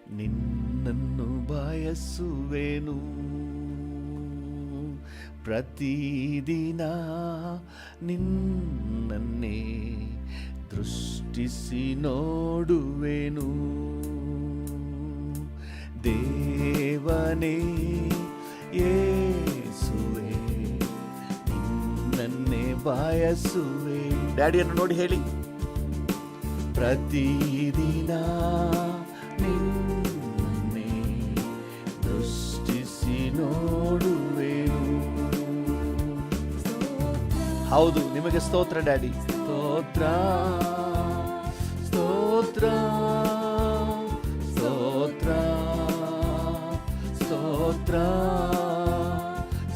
ನಿನ್ನನ್ನು ಬಯಸುವೆನು. ಪ್ರತಿದಿನ ನಿನ್ನನ್ನೇ ದೃಷ್ಟಿಸಿ ನೋಡುವೆನು. ದೇವನೇ ಯೇಸುವೇ ನಿನ್ನನ್ನೇ ಬಯಸುವೆ. ಡ್ಯಾಡಿಯನ್ನು ನೋಡಿ ಹೇಳಿ, ಪ್ರತಿದಿನ ನಿನ್ನನ್ನೇ ದೃಷ್ಟಿಸಿ ನೋಡುವೆನು. ಹೌದು, ನಿಮಗೆ ಸ್ತೋತ್ರ ಡ್ಯಾಡಿ. ಸ್ತೋತ್ರ ಸ್ತೋತ್ರ ಸ್ತೋತ್ರ ಸ್ತೋತ್ರ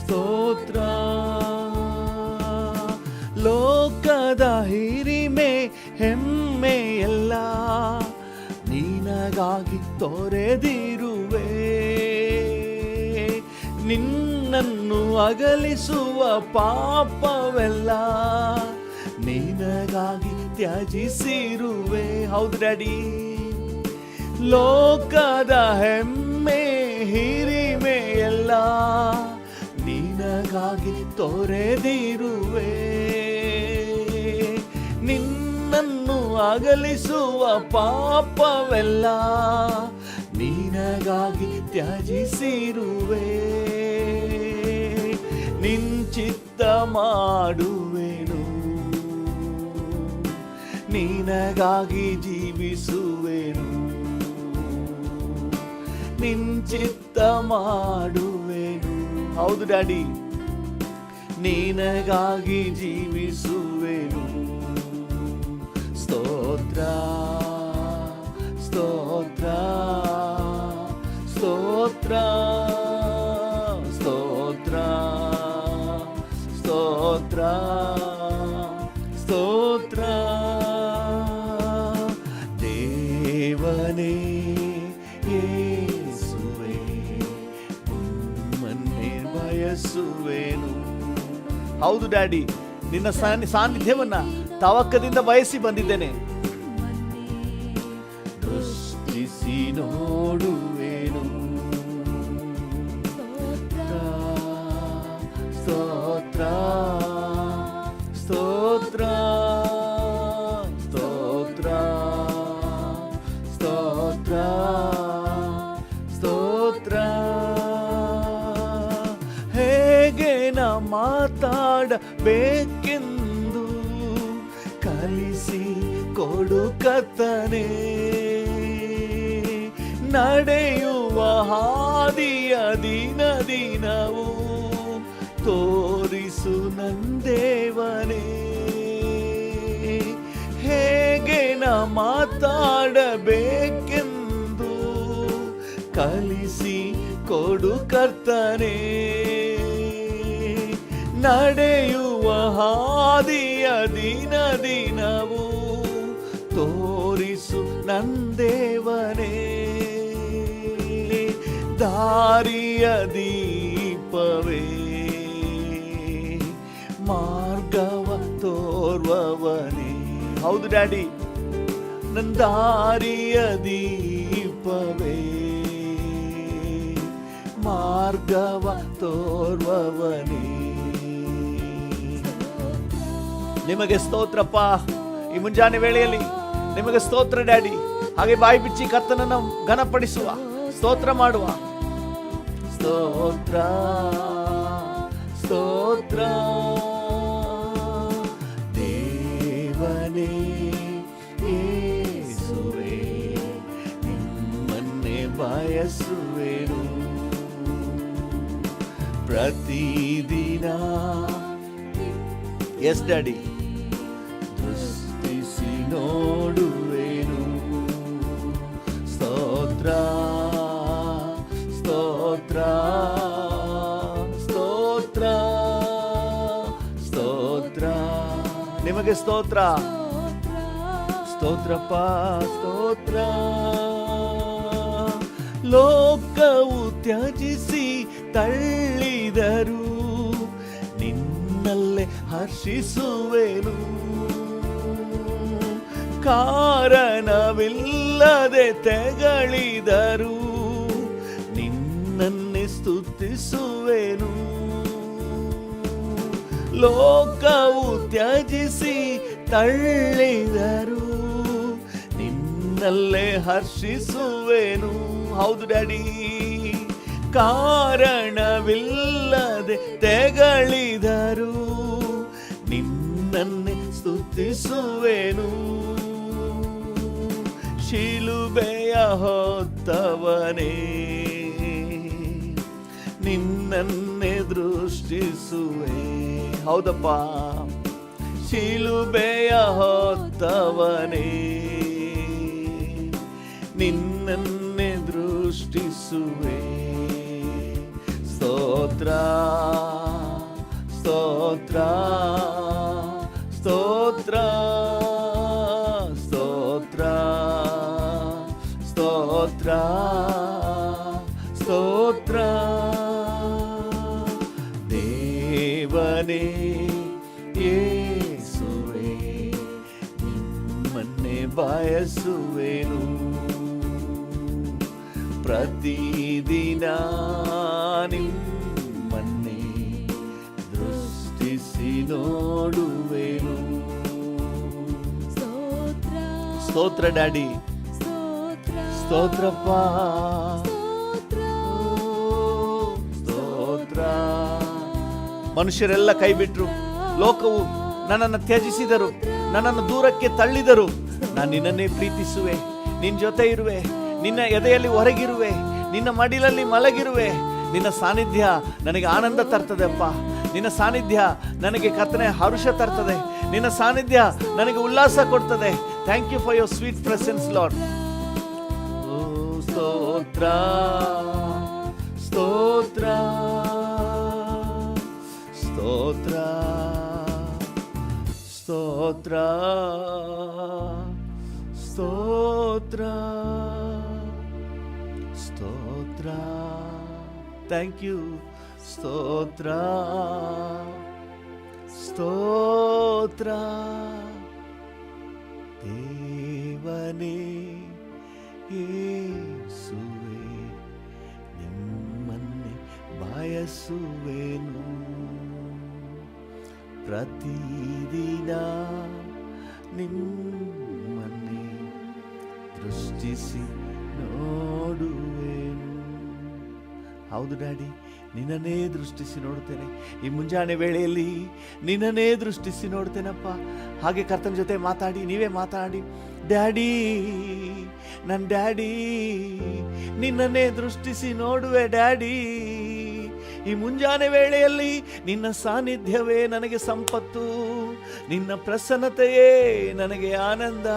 ಸ್ತೋತ್ರ. ಲೋಕದ ಹಿರಿಮೆ ಹೆಮ್ಮೆ ಎಲ್ಲ ನಿನಗಾಗಿ ತೊರೆದಿರುವೆ. ನಿನ್ನನ್ನು ಅಗಲಿಸುವ ಪಾಪವೆಲ್ಲ ನಿನಗಾಗಿ ತ್ಯಜಿಸಿರುವೆ. ಹೌದು ಡ್ಯಾಡಿ, ಲೋಕದ ಹೆಮ್ಮೆ ಹಿರಿಮೆ ಎಲ್ಲ ನಿನಗಾಗಿ ತೊರೆದಿರುವೆ. ನಿನ್ನನ್ನು ಅಗಲಿಸುವ ಪಾಪವೆಲ್ಲ ನಿನಗಾಗಿ ತ್ಯಜಿಸಿರುವೆ. ನಿಂಚಿತ್ತ ಮಾಡುವೆನು, ನಿನಗಾಗಿ ಜೀವಿಸುವೆನು. ನಿಂಚಿತ್ತ ಮಾಡುವೆನು. ಹೌದು ಡ್ಯಾಡಿ, ನಿನಗಾಗಿ ಜೀವಿಸುವೆನು. ಸ್ತೋತ್ರ ಸ್ತೋತ್ರ ಸ್ತೋತ್ರ ಸ್ತೋತ್ರ ಸ್ತೋತ್ರ ಸ್ತೋತ್ರ. ದೇವನೇ ಯೇಸುವೇ ನಿಮ್ಮನ್ನೇ ಬಯಸುವೆನು. ಹೌದು ಡ್ಯಾಡಿ, ನಿನ್ನ ಸಾನ್ನಿಧ್ಯವನ್ನ ತವಕದಿಂದ ಬಯಸಿ ಬಂದಿದ್ದೇನೆ. ದೃಷ್ಟಿಸಿ ನೋಡುವೆನು. ಸ್ತೋತ್ರ ಸ್ತೋತ್ರ ಸ್ತೋತ್ರ ಸ್ತೋತ್ರ ಸ್ತೋತ್ರ. ಹೇಗೆ ನಾ ಮಾತಾಡಬೇಕೆಂದು ಕಲಿಸಿ ಕೊಡು ಕರ್ತನೇ. ನಡೆಯುವ ಹಾದಿಯ ದಿನ ದಿನವೂ ತೋರಿಸು ನಂದೇವನೇ. ಹೇಗೆ ನಾ ಮಾತಾಡಬೇಕೆಂದು ಕಲಿಸಿ ಕೊಡು ಕರ್ತನೇ. ನಡೆಯುವ ಹಾದಿಯ ದಿನ ದಿನವೂ ತೋರಿಸು ನಂದೇವನೇ. ದಾರಿಯ ದೀಪವೇ ಮಾರ್ಗವ ತೋರ್ವವನೇ. ಹೌದು ಡ್ಯಾಡಿ, ನನ್ನ ದಾರಿಯ ದೀಪವೇ ಮಾರ್ಗವ ತೋರ್ವವನೇ. ನಿಮಗೆ ಸ್ತೋತ್ರಪ್ಪ. ಈ ಮುಂಜಾನೆ ವೇಳೆಯಲ್ಲಿ ನಿಮಗೆ ಸ್ತೋತ್ರ ಡ್ಯಾಡಿ. ಹಾಗೆ ಬಾಯಿ ಬಿಚ್ಚಿ ಕರ್ತನನ್ನು ಘನಪಡಿಸುವ, ಸ್ತೋತ್ರ ಮಾಡುವ. ಸ್ತೋತ್ರ ಸ್ತೋತ್ರ. ದೇವನೇ ಯೇಸುವೇ ನಿಮ್ಮನ್ನೇ ಬಯಸುವೆನು. ಪ್ರತಿದಿನ ಎಸ್ ಡ್ಯಾಡಿ ದೃಷ್ಟಿಸಿ ನೋಡುವೆನು. ಸ್ತೋತ್ರ ಸ್ತೋತ್ರ ಸ್ತೋತ್ರ ಸ್ತೋತ್ರ. ನಿಮಗೆ ಸ್ತೋತ್ರ. ಸ್ತೋತ್ರಪ್ಪ ಸ್ತೋತ್ರ. ಲೋಕವು ತ್ಯಜಿಸಿ ತಳ್ಳಿದರು ನಿನ್ನಲ್ಲೇ ಹರ್ಷಿಸುವೆನು. ಕಾರಣವಿಲ್ಲದೆ ತೆಗಳಿದರು ನಿನ್ನನ್ನೇ ಸ್ತುತಿಸುವೆನು. ಲೋಕವು ತ್ಯಜಿಸಿ ತಳ್ಳಿದರು ನಿನ್ನಲ್ಲೇ ಹರ್ಷಿಸುವೆನು. ಹೌದು ಡ್ಯಾಡಿ, ಕಾರಣವಿಲ್ಲದೆ ತೆಗಳಿದರು ನಿನ್ನನ್ನೇ ಸ್ತುತಿಸುವೆನು. ಶಿಲುಬೆಯ ಹೊತ್ತವನೇ ನಿನ್ನನ್ನೇ ದೃಷ್ಟಿಸುವೆ. ಹೌದಪ್ಪ, ಶಿಲುಬೆಯ ಹೊತ್ತವನೇ ನಿನ್ನನ್ನೇ ದೃಷ್ಟಿಸುವೆ. ಸ್ತೋತ್ರ ಸ್ತೋತ್ರ ಸ್ತೋತ್ರ ಸ್ತೋತ್ರ ಸ್ತೋತ್ರ ಸ್ತೋತ್ರ. ದೇವನೇ ಯೇಸುವೇ ನಿಮ್ಮನ್ನೇ ಬಯಸುವೆನು. ಪ್ರತಿದಿನ ನಿಮ್ಮನ್ನೇ ದೃಷ್ಟಿಸಿ ನೋಡುವೆನು. ಸ್ತೋತ್ರ ಡ್ಯಾಡಿ, ಸ್ತೋತ್ರಪ್ಪ, ಸ್ತೋತ್ರ. ಮನುಷ್ಯರೆಲ್ಲ ಕೈ ಬಿಟ್ರು, ಲೋಕವು ನನ್ನನ್ನು ತ್ಯಜಿಸಿದರು, ನನ್ನನ್ನು ದೂರಕ್ಕೆ ತಳ್ಳಿದರು. ನಾನು ನಿನ್ನನ್ನೇ ಪ್ರೀತಿಸುವೆ, ನಿನ್ನ ಜೊತೆ ಇರುವೆ, ನಿನ್ನ ಎದೆಯಲ್ಲಿ ಹೊರಗಿರುವೆ, ನಿನ್ನ ಮಡಿಲಲ್ಲಿ ಮಲಗಿರುವೆ. ನಿನ್ನ ಸಾನ್ನಿಧ್ಯ ನನಗೆ ಆನಂದ ತರ್ತದೆ ಅಪ್ಪ. ನಿನ್ನ ಸಾನ್ನಿಧ್ಯ ನನಗೆ ಕರ್ತನೆ ಹರುಷ ತರ್ತದೆ. ನಿನ್ನ ಸಾನ್ನಿಧ್ಯ ನನಗೆ ಉಲ್ಲಾಸ ಕೊಡ್ತದೆ. Thank you for your sweet presence Lord. ಸ್ತೋತ್ರ ಸ್ತೋತ್ರ ಸ್ತೋತ್ರ ಸ್ತೋತ್ರ ಸ್ತೋತ್ರ ಸ್ತೋತ್ರ. Thank you. ಸ್ತೋತ್ರ ಸ್ತೋತ್ರ. ದೇವನೇ ಯೇಸುವೇ ನಿಮ್ಮನ್ನೇ ಬಯಸುವೆನು. ಪ್ರತಿದಿನ ನಿಮ್ಮನ್ನೇ ದೃಷ್ಟಿಸಿ ನೋಡುವೆನು. ಹೌದು ಡ್ಯಾಡಿ, ನಿನ್ನನ್ನೇ ದೃಷ್ಟಿಸಿ ನೋಡ್ತೇನೆ. ಈ ಮುಂಜಾನೆ ವೇಳೆಯಲ್ಲಿ ನಿನ್ನನ್ನೇ ದೃಷ್ಟಿಸಿ ನೋಡ್ತೇನಪ್ಪ. ಹಾಗೆ ಕರ್ತನ ಜೊತೆ ಮಾತಾಡಿ, ನೀವೇ ಮಾತಾಡಿ. ಡ್ಯಾಡಿ, ನನ್ನ ಡ್ಯಾಡಿ, ನಿನ್ನನ್ನೇ ದೃಷ್ಟಿಸಿ ನೋಡುವೆ ಡ್ಯಾಡಿ. ಈ ಮುಂಜಾನೆ ವೇಳೆಯಲ್ಲಿ ನಿನ್ನ ಸಾನ್ನಿಧ್ಯವೇ ನನಗೆ ಸಂಪತ್ತು, ನಿನ್ನ ಪ್ರಸನ್ನತೆಯೇ ನನಗೆ ಆನಂದ.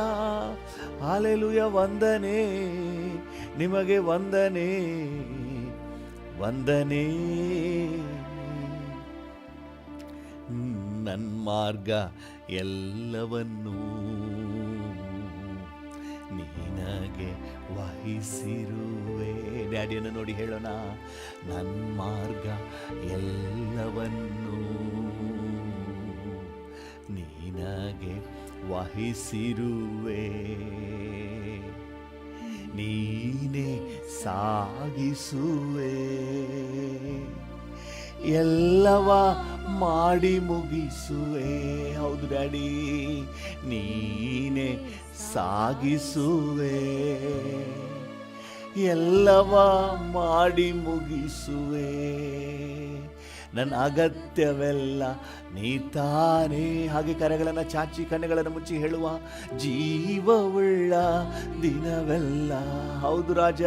ಹಾಲೆಲೂಯ. ವಂದನೆ ನಿಮಗೆ, ವಂದನೆ ವಂದನೆ. ನನ್ನ ಮಾರ್ಗ ಎಲ್ಲವನ್ನೂ ನಿನಗೆ ವಹಿಸಿರುವೆ. ಡ್ಯಾಡಿಯನ್ನು ನೋಡಿ ಹೇಳೋಣ, ನನ್ನ ಮಾರ್ಗ ಎಲ್ಲವನ್ನೂ ನಿನಗೆ ವಹಿಸಿರುವೆ. ನೀನೇ ಸಾಗಿಸುವೆ, ಎಲ್ಲವ ಮಾಡಿ ಮುಗಿಸುವೆ. ಹೌದು ಡ್ಯಾಡಿ, ನೀನೇ ಸಾಗಿಸುವೆ, ಎಲ್ಲವ ಮಾಡಿ ಮುಗಿಸುವೆ. ನನ್ನ ಅಗತ್ಯವೆಲ್ಲ ನೀ ತಾನೇ. ಹಾಗೆ ಕರೆಗಳನ್ನು ಚಾಚಿ ಕಣ್ಣುಗಳನ್ನು ಮುಚ್ಚಿ ಹೇಳುವ, ಜೀವವುಳ್ಳ ದಿನವೆಲ್ಲ. ಹೌದು ರಾಜ,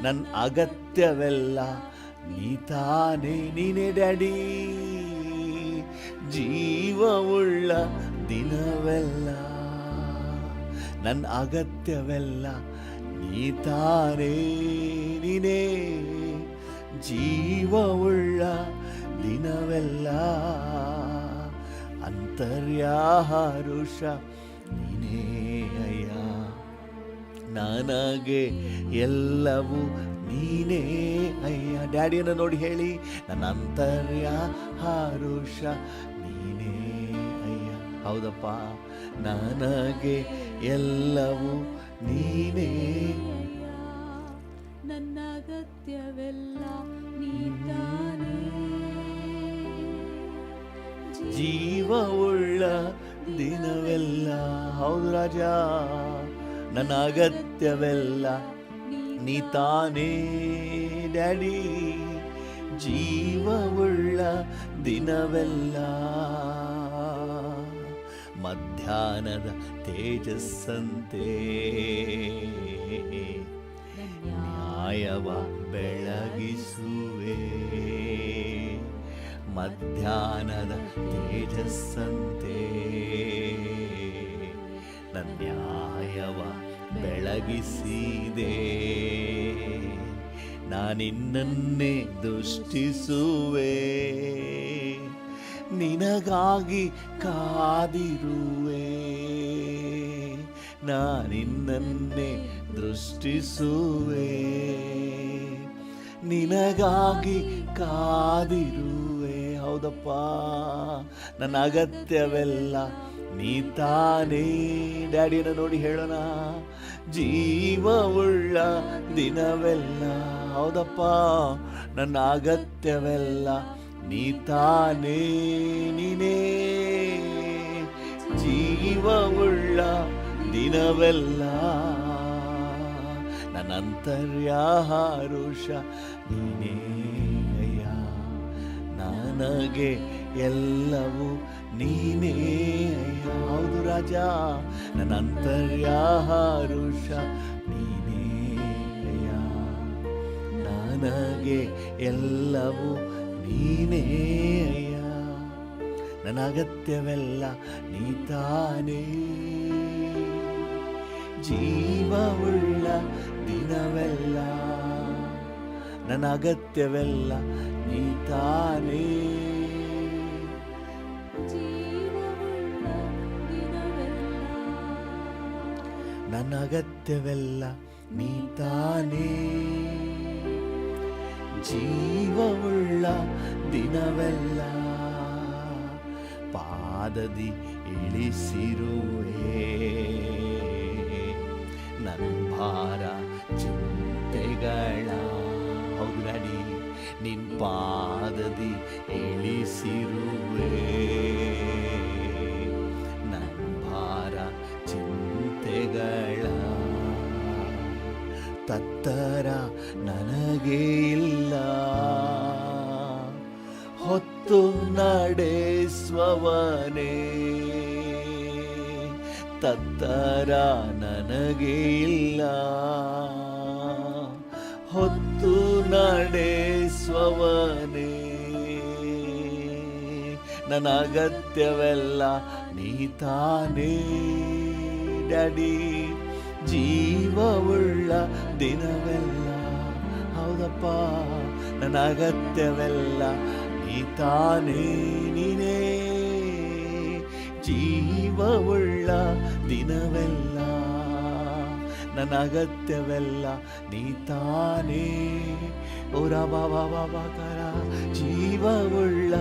ನನ್ನ ಅಗತ್ಯವೆಲ್ಲ ನೀ ತಾನೇ, ನೀನೇ ಡ್ಯಾಡಿ. ಜೀವವುಳ್ಳ ದಿನವೆಲ್ಲ ನನ್ನ ಅಗತ್ಯವೆಲ್ಲ ನೀ ತಾನೇ, ನೀನೇ. ಜೀವವುಳ್ಳ ದಿನವೆಲ್ಲ ಅಂತರ್ಯಾಹಾರುಷ ನೀನೇ ಅಯ್ಯ. ನನಗೆ ಎಲ್ಲವೂ ನೀನೇ ಅಯ್ಯ. ಡ್ಯಾಡಿಯನ್ನು ನೋಡಿ ಹೇಳಿ, ನನ್ನ ಅಂತರ್ಯಾಹಾರುಷ ನೀನೇ ಅಯ್ಯ. ಹೌದಪ್ಪ, ನನಗೆ ಎಲ್ಲವೂ ನೀನೇ, ನನ್ನ ಅಗತ್ಯವೆಲ್ಲ ನೀತಾನೇ, ಜೀವವುಳ್ಳ ದಿನವೆಲ್ಲ. ಹೌದು ರಾಜ, ನನ್ನ ಅಗತ್ಯವೆಲ್ಲ ನೀ ತಾನೇ ಡ್ಯಾಡಿ, ಜೀವವುಳ್ಳ ದಿನವೆಲ್ಲ. ಮಧ್ಯಾಹ್ನದ ತೇಜಸ್ಸಂತೆ ನ್ಯಾಯವ ಬೆಳಗಿಸುವೆ, ಮಧ್ಯಾಹ್ನದ ತೇಜಸ್ಸಂತೆ ನ್ಯಾಯವ ಬೆಳಗಿಸಿದೆ. ನಾನಿನ್ನನ್ನೇ ದೃಷ್ಟಿಸುವೆ, ನಿನಗಾಗಿ ಕಾದಿರುವೆ. ನಾನಿನ್ನನ್ನೇ ದೃಷ್ಟಿಸುವೆ, ನಿನಗಾಗಿ ಕಾದಿರುವೆ. ಹೌದಪ್ಪ, ನನ್ನ ಅಗತ್ಯವೆಲ್ಲ ನೀ ತಾನೇ. ಡ್ಯಾಡಿಯನ್ನು ನೋಡಿ ಹೇಳೋಣ, ಜೀವವುಳ್ಳ ದಿನವೆಲ್ಲ. ಹೌದಪ್ಪ, ನನ್ನ ಅಗತ್ಯವೆಲ್ಲ ನೀ ತಾನೇ, ನೀನೇ ಜೀವವುಳ್ಳ ದಿನವೆಲ್ಲ. ನನ್ನ ಅಂತರ್ಯಾರುಷ ನೀನೇ ಅಯ್ಯ, ನನಗೆ ಎಲ್ಲವೂ ನೀನೇ ಅಯ್ಯ. ಹೌದು ರಾಜ, ನನ್ನ ಅಂತರ್ಯಾರುಷ ನೀನೇ ಅಯ್ಯ, ನನಗೆ ಎಲ್ಲವೂ ನೀನೇ ಅಯ್ಯ. ನನ್ನ ಅಗತ್ಯವೆಲ್ಲ ನೀ ತಾನೇ, ಜೀವವುಳ್ಳ ದಿನವೆಲ್ಲ. ನನ್ನ ಅಗತ್ಯವೆಲ್ಲ ನೀ ತಾನೇ, ಜೀವವುಳ್ಳ ದಿನವೆಲ್ಲ. ನನ್ನ ಅಗತ್ಯವೆಲ್ಲ ನೀ ತಾನೇ, ಜೀವವುಳ್ಳ ದಿನವೆಲ್ಲ. ಪಾದದಿ ಇಳಿಸಿರುವೆ ನನ್ನ ಭಾರ ಚಿಂತೆಗಳ. ಹೌದು ಡ್ಯಾಡಿ, ನಿನ್ ಪಾದದಿ ಇಳಿಸಿರುವೆ ನನ್ನ ಭಾರ ಚಿಂತೆಗಳ. ತತ್ತರ ನನಗೆ ಇಲ್ಲ, ಹೊತ್ತು ನಡೆಸುವವನೇ. ತತ್ತರ ನನಗೆ ಇಲ್ಲ, ಹೊತ್ತು ನಡೆಸುವವನೇ. ನನ್ನ ಅಗತ್ಯವೆಲ್ಲ ನೀ ತಾನೇ ಡ್ಯಾಡಿ, ಜೀವವುಳ್ಳ ದಿನವೆಲ್ಲ. ಹೌದಪ್ಪ, ನನ್ನ ಅಗತ್ಯವೆಲ್ಲ ನೀ ತಾನೇ, ನೀನೇ ಜೀವವುಳ್ಳ ದಿನವೆಲ್ಲ. ನನ್ನ ಅಗತ್ಯವೆಲ್ಲ ನೀ ತಾನೇ. ಓರ ಬಾಬಾ ಬಾಬಾ ಕರ, ಜೀವವುಳ್ಳ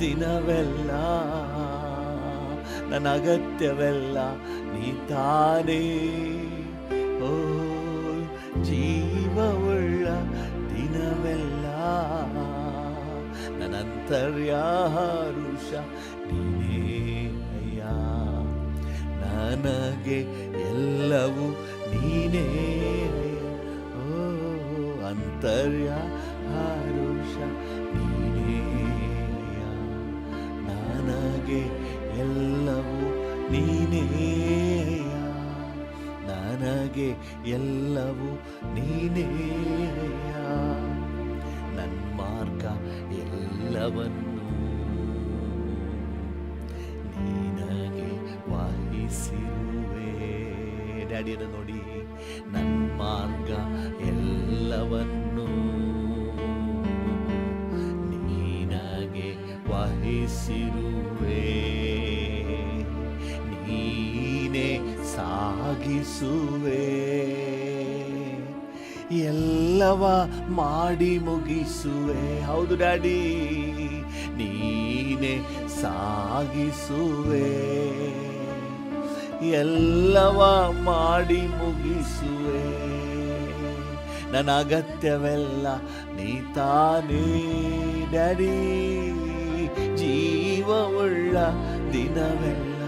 ದಿನವೆಲ್ಲ. ನನ್ನ ಅಗತ್ಯವೆಲ್ಲ ನೀ ತಾನೇ. ಓ ಜೀವವುಳ್ಳ ದಿನವೆಲ್ಲ. ನನ್ನ ಅಂತರ್ಯಾರುಷ ನೀನೇ ಅಯ್ಯ, ನನಗೆ ಎಲ್ಲವೂ ನೀನೇ. ಓ ಅಂತರ್ಯಾರುಷ ನೀನೇ ಅಯ್ಯ, ನನಗೆ ಎಲ್ಲವೂ ನೀನೇ ಅಯ್ಯ, ನನಗೆ ಎಲ್ಲವೂ ನೀನೇ ಅಯ್ಯ. ನನ್ನ ಮಾರ್ಗ ಎಲ್ಲವನ್ನು ನಿನಗೆ ವಹಿಸಿರುವೆ. ಡ್ಯಾಡಿಯನ್ನು ನೋಡಿ, ನನ್ನ ಮಾರ್ಗ ಎಲ್ಲವನ್ನು ನಿನಗೆ ವಹಿಸಿರುವೆ. ನೀನೇ ಸಾಗಿಸುವೆ, ಎಲ್ಲವ ಮಾಡಿ ಮುಗಿಸುವೆ. ಹೌದು ಡ್ಯಾಡಿ, ನೀನೇ ಸಾಗಿಸುವೆ, ಎಲ್ಲವ ಮಾಡಿ ಮುಗಿಸುವೆ. ನನ್ನ ಅಗತ್ಯವೆಲ್ಲ ನೀ ತಾನೇ ಡ್ಯಾಡಿ, ಜೀವವುಳ್ಳ ದಿನವೆಲ್ಲ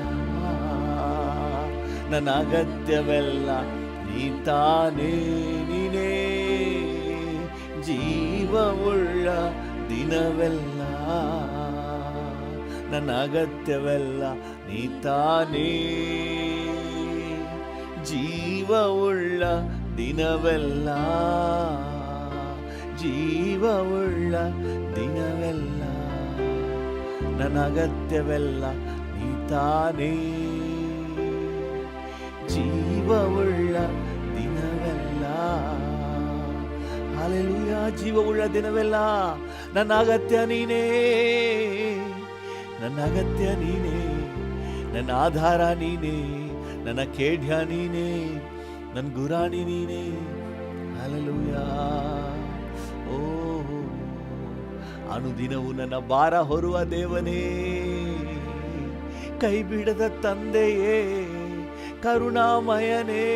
ನನ್ನ ಅಗತ್ಯವೆಲ್ಲ ನೀ ತಾನೇ, ನೀನೇ ಜೀವವುಳ್ಳ ದಿನವೆಲ್ಲ ನನ್ನ ಅಗತ್ಯವೆಲ್ಲ ನೀ ತಾನೇ, ಜೀವವುಳ್ಳ ದಿನವೆಲ್ಲ, ಜೀವವುಳ್ಳ ದಿನವೆಲ್ಲ ನನ್ನ ಅಗತ್ಯವೆಲ್ಲ ನೀ ತಾನೇ, ಜೀವವುಳ್ಳ ದಿನವೆಲ್ಲ. ಹಲ್ಲೆಲೂಯಾ. ಜೀವವುಳ್ಳ ದಿನವೆಲ್ಲ ನನ್ನ ಅಗತ್ಯ ನೀನೇ, ನನ್ನ ಅಗತ್ಯ ನೀನೇ, ನನ್ನ ಆಧಾರ ನೀನೇ, ನನ್ನ ಖೇಡ್ಯ ನೀನೇ, ನನ್ನ ಗುರಾಣಿ ನೀನೇ. ಹಲ್ಲೆಲೂಯಾ. ಓ ಅನುದಿನವೂ ನನ್ನ ಭಾರ ಹೊರುವ ದೇವನೇ, ಕೈ ಬಿಡದ ತಂದೆಯೇ, ಕರುಣಾಮಯನೇ,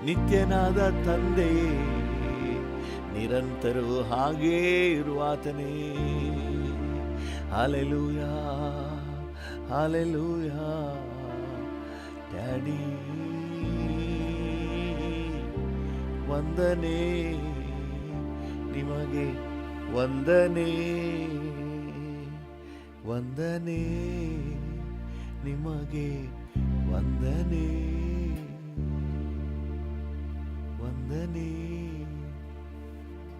ನಿತ್ಯನಾದ ತಂದೆಯೇ, ನಿರಂತರವೂ ಹಾಗೇ ಇರುವಾತನೇ. Hallelujah, hallelujah. ಡ್ಯಾಡಿ ವಂದನೆ ನಿಮಗೆ, ವಂದನೆ ವಂದನೆ ನಿಮಗೆ, ವಂದನೆ ವಂದನೆ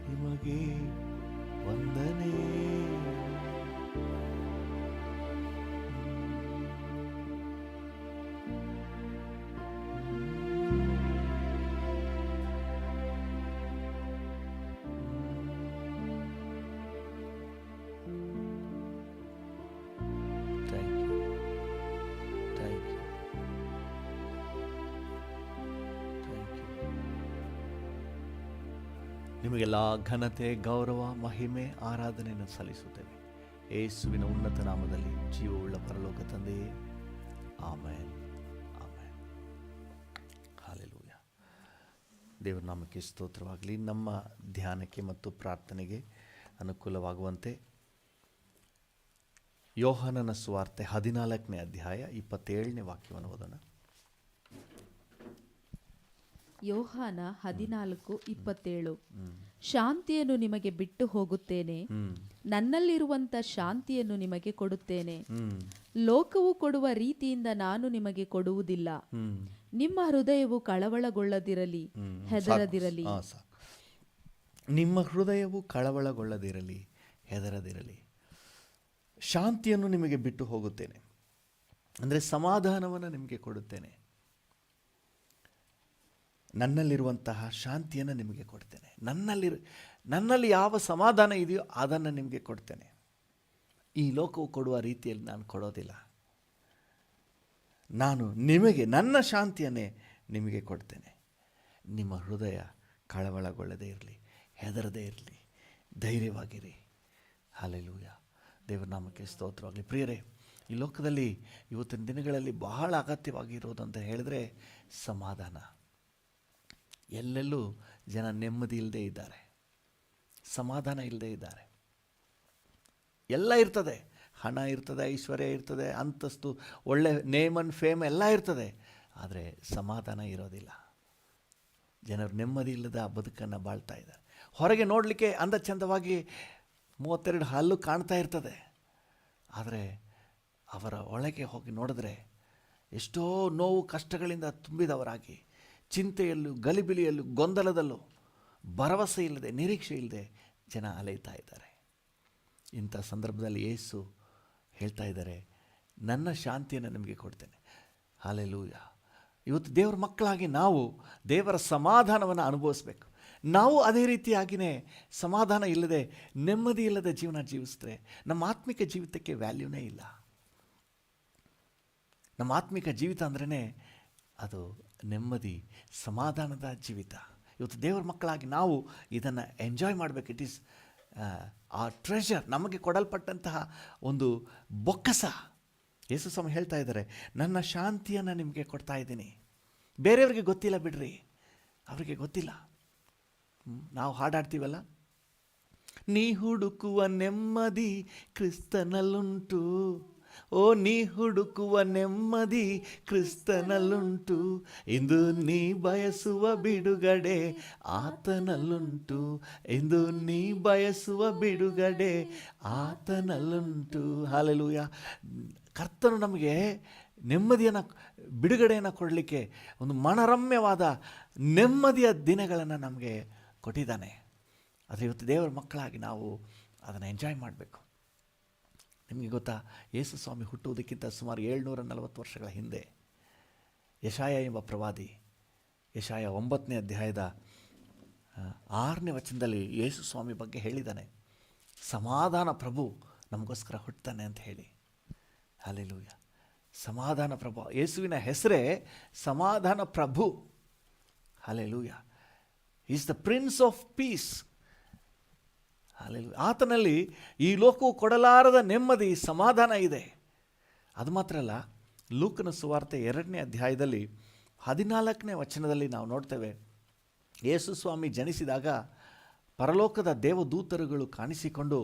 ನಿಮಗೆ, ವಂದನೆ. ನಿಮಗೆಲ್ಲ ಘನತೆ, ಗೌರವ, ಮಹಿಮೆ, ಆರಾಧನೆಯನ್ನು ಸಲ್ಲಿಸುತ್ತೇವೆ ಯೇಸುವಿನ ಉನ್ನತ ನಾಮದಲ್ಲಿ, ಜೀವವುಳ್ಳ ಪರಲೋಕ ತಂದೆಯೇ. Amen, amen. ಹಲ್ಲೆಲೂಯಾ. ದೇವರ ನಾಮಕ್ಕೆ ಸ್ತೋತ್ರವಾಗಲಿ. ನಮ್ಮ ಧ್ಯಾನಕ್ಕೆ ಮತ್ತು ಪ್ರಾರ್ಥನೆಗೆ ಅನುಕೂಲವಾಗುವಂತೆ ಯೋಹಾನನ ಸುವಾರ್ತೆ 14ನೇ ಅಧ್ಯಾಯ 27ನೇ ವಾಕ್ಯವನ್ನು ಓದೋಣ. ಯೋಹಾನ 14:27. ಶಾಂತಿಯನ್ನು ನಿಮಗೆ ಬಿಟ್ಟು ಹೋಗುತ್ತೇನೆ, ನನ್ನಲ್ಲಿರುವಂತ ಶಾಂತಿಯನ್ನು ನಿಮಗೆ ಕೊಡುತ್ತೇನೆ. ಲೋಕವು ಕೊಡುವ ರೀತಿಯಿಂದ ನಾನು ನಿಮಗೆ ಕೊಡುವುದಿಲ್ಲ. ನಿಮ್ಮ ಹೃದಯವು ಕಳವಳಗೊಳ್ಳದಿರಲಿ, ಹೆದರದಿರಲಿ. ನಿಮ್ಮ ಹೃದಯವು ಕಳವಳಗೊಳ್ಳದಿರಲಿ, ಹೆದರದಿರಲಿ. ಶಾಂತಿಯನ್ನು ನಿಮಗೆ ಬಿಟ್ಟು ಹೋಗುತ್ತೇನೆ ಅಂದರೆ ಸಮಾಧಾನವನ್ನು ನಿಮಗೆ ಕೊಡುತ್ತೇನೆ. ನನ್ನಲ್ಲಿರುವಂತಹ ಶಾಂತಿಯನ್ನು ನಿಮಗೆ ಕೊಡ್ತೇನೆ. ನನ್ನಲ್ಲಿ ಯಾವ ಸಮಾಧಾನ ಇದೆಯೋ ಅದನ್ನು ನಿಮಗೆ ಕೊಡ್ತೇನೆ. ಈ ಲೋಕವು ಕೊಡುವ ರೀತಿಯಲ್ಲಿ ನಾನು ಕೊಡೋದಿಲ್ಲ. ನಾನು ನಿಮಗೆ ನನ್ನ ಶಾಂತಿಯನ್ನೇ ನಿಮಗೆ ಕೊಡ್ತೇನೆ. ನಿಮ್ಮ ಹೃದಯ ಕಳವಳಗೊಳ್ಳದೇ ಇರಲಿ, ಹೆದರದೇ ಇರಲಿ, ಧೈರ್ಯವಾಗಿರಿ. ಹಲ್ಲೆಲೂಯಾ. ದೇವರ ನಾಮಕ್ಕೆ ಸ್ತೋತ್ರವಾಗಲಿ. ಪ್ರಿಯರೇ, ಈ ಲೋಕದಲ್ಲಿ ಇವತ್ತಿನ ದಿನಗಳಲ್ಲಿ ಬಹಳ ಅಗತ್ಯವಾಗಿರೋದು ಅಂತ ಹೇಳಿದ್ರೆ ಸಮಾಧಾನ. ಎಲ್ಲೆಲ್ಲೂ ಜನ ನೆಮ್ಮದಿ ಇಲ್ಲದೆ ಇದ್ದಾರೆ, ಸಮಾಧಾನ ಇಲ್ಲದೆ ಇದ್ದಾರೆ. ಎಲ್ಲ ಇರ್ತದೆ, ಹಣ ಇರ್ತದೆ, ಐಶ್ವರ್ಯ ಇರ್ತದೆ, ಅಂತಸ್ತು, ಒಳ್ಳೆ ನೇಮ್ ಆ್ಯಂಡ್ ಫೇಮ್ ಎಲ್ಲ ಇರ್ತದೆ, ಆದರೆ ಸಮಾಧಾನ ಇರೋದಿಲ್ಲ. ಜನರು ನೆಮ್ಮದಿ ಇಲ್ಲದ ಬದುಕನ್ನು ಬಾಳ್ತಾ ಇದ್ದಾರೆ. ಹೊರಗೆ ನೋಡಲಿಕ್ಕೆ ಅಂದ ಚಂದವಾಗಿ 32 ಹಲ್ಲು ಕಾಣ್ತಾ ಇರ್ತದೆ, ಆದರೆ ಅವರ ಒಳಗೆ ಹೋಗಿ ನೋಡಿದ್ರೆ ಎಷ್ಟೋ ನೋವು ಕಷ್ಟಗಳಿಂದ ತುಂಬಿದವರಾಗಿ, ಚಿಂತೆಯಲ್ಲೂ ಗಲಿಬಿಲಿಯಲ್ಲೂ ಗೊಂದಲದಲ್ಲೂ ಭರವಸೆ ಇಲ್ಲದೆ, ನಿರೀಕ್ಷೆ ಇಲ್ಲದೆ ಜನ ಅಲೆಯುತ್ತಾ ಇದ್ದಾರೆ. ಇಂಥ ಸಂದರ್ಭದಲ್ಲಿ ಯೇಸು ಹೇಳ್ತಾ ಇದ್ದಾರೆ, ನನ್ನ ಶಾಂತಿಯನ್ನು ನಿಮಗೆ ಕೊಡ್ತೇನೆ. ಹಲ್ಲೆಲೂಯಾ. ಇವತ್ತು ದೇವರ ಮಕ್ಕಳಾಗಿ ನಾವು ದೇವರ ಸಮಾಧಾನವನ್ನು ಅನುಭವಿಸ್ಬೇಕು. ನಾವು ಅದೇ ರೀತಿಯಾಗಿಯೇ ಸಮಾಧಾನ ಇಲ್ಲದೆ, ನೆಮ್ಮದಿ ಇಲ್ಲದೆ ಜೀವನ ಜೀವಿಸಿದ್ರೆ ನಮ್ಮ ಆತ್ಮಿಕ ಜೀವಿತಕ್ಕೆ ವ್ಯಾಲ್ಯೂನೇ ಇಲ್ಲ. ನಮ್ಮ ಆತ್ಮಿಕ ಜೀವಿತ ಅಂದ್ರೇ ಅದು ನೆಮ್ಮದಿ, ಸಮಾಧಾನದ ಜೀವಿತ. ಇವತ್ತು ದೇವರ ಮಕ್ಕಳಾಗಿ ನಾವು ಇದನ್ನು ಎಂಜಾಯ್ ಮಾಡಬೇಕು. ಇಟ್ ಈಸ್ ಆ ಟ್ರೆಷರ್, ನಮಗೆ ಕೊಡಲ್ಪಟ್ಟಂತಹ ಒಂದು ಬೊಕ್ಕಸ. ಯೇಸು ಸ್ವಾಮಿ ಹೇಳ್ತಾ ಇದ್ದಾರೆ, ನನ್ನ ಶಾಂತಿಯನ್ನು ನಿಮಗೆ ಕೊಡ್ತಾ ಇದ್ದೀನಿ. ಬೇರೆಯವ್ರಿಗೆ ಗೊತ್ತಿಲ್ಲ ಬಿಡ್ರಿ, ಅವರಿಗೆ ಗೊತ್ತಿಲ್ಲ. ನಾವು ಹಾಡಾಡ್ತೀವಲ್ಲ, ನೀ ಹುಡುಕುವ ನೆಮ್ಮದಿ ಕ್ರಿಸ್ತನಲ್ಲುಂಟು, ಓ ನೀ ಹುಡುಕುವ ನೆಮ್ಮದಿ ಕ್ರಿಸ್ತನಲ್ಲುಂಟು, ಇಂದು ನೀ ಬಯಸುವ ಬಿಡುಗಡೆ ಆತನಲ್ಲುಂಟು, ಇಂದು ನೀ ಬಯಸುವ ಬಿಡುಗಡೆ ಆತನಲ್ಲುಂಟು. ಹಲ್ಲೆಲೂಯಾ. ಕರ್ತನು ನಮಗೆ ನೆಮ್ಮದಿಯನ್ನು, ಬಿಡುಗಡೆಯನ್ನು ಕೊಡಲಿಕ್ಕೆ ಒಂದು ಮನರಮ್ಯವಾದ ನೆಮ್ಮದಿಯ ದಿನಗಳನ್ನು ನಮಗೆ ಕೊಟ್ಟಿದ್ದಾನೆ. ಆದರೆ ಇವತ್ತು ದೇವರ ಮಕ್ಕಳಾಗಿ ನಾವು ಅದನ್ನು ಎಂಜಾಯ್ ಮಾಡಬೇಕು. ನಿಮಗೆ ಗೊತ್ತಾ, ಯೇಸು ಸ್ವಾಮಿ ಹುಟ್ಟುವುದಕ್ಕಿಂತ ಸುಮಾರು 740 ವರ್ಷಗಳ ಹಿಂದೆ ಯೆಶಾಯ ಎಂಬ ಪ್ರವಾದಿ, ಯೆಶಾಯ 9ನೇ ಅಧ್ಯಾಯದ 6ನೇ ವಚನದಲ್ಲಿ ಯೇಸು ಸ್ವಾಮಿ ಬಗ್ಗೆ ಹೇಳಿದ್ದಾನೆ, ಸಮಾಧಾನ ಪ್ರಭು ನಮಗೋಸ್ಕರ ಹುಟ್ಟುತ್ತಾನೆ ಅಂತ ಹೇಳಿ. ಹಲ್ಲೆಲೂಯಾ. ಸಮಾಧಾನ ಪ್ರಭು, ಯೇಸುವಿನ ಹೆಸರೇ ಸಮಾಧಾನ ಪ್ರಭು. Hallelujah. Is the prince of peace. Hallelujah. ಆತನಲ್ಲಿ ಈ ಲೋಕವು ಕೊಡಲಾರದ ನೆಮ್ಮದಿ, ಸಮಾಧಾನ ಇದೆ. ಅದು ಮಾತ್ರ ಅಲ್ಲ, ಲೂಕನ ಸುವಾರ್ತೆ 2ನೇ ಅಧ್ಯಾಯದಲ್ಲಿ 14ನೇ ವಚನದಲ್ಲಿ ನಾವು ನೋಡ್ತೇವೆ, ಯೇಸು ಸ್ವಾಮಿ ಜನಿಸಿದಾಗ ಪರಲೋಕದ ದೇವದೂತರುಗಳು ಕಾಣಿಸಿಕೊಂಡು,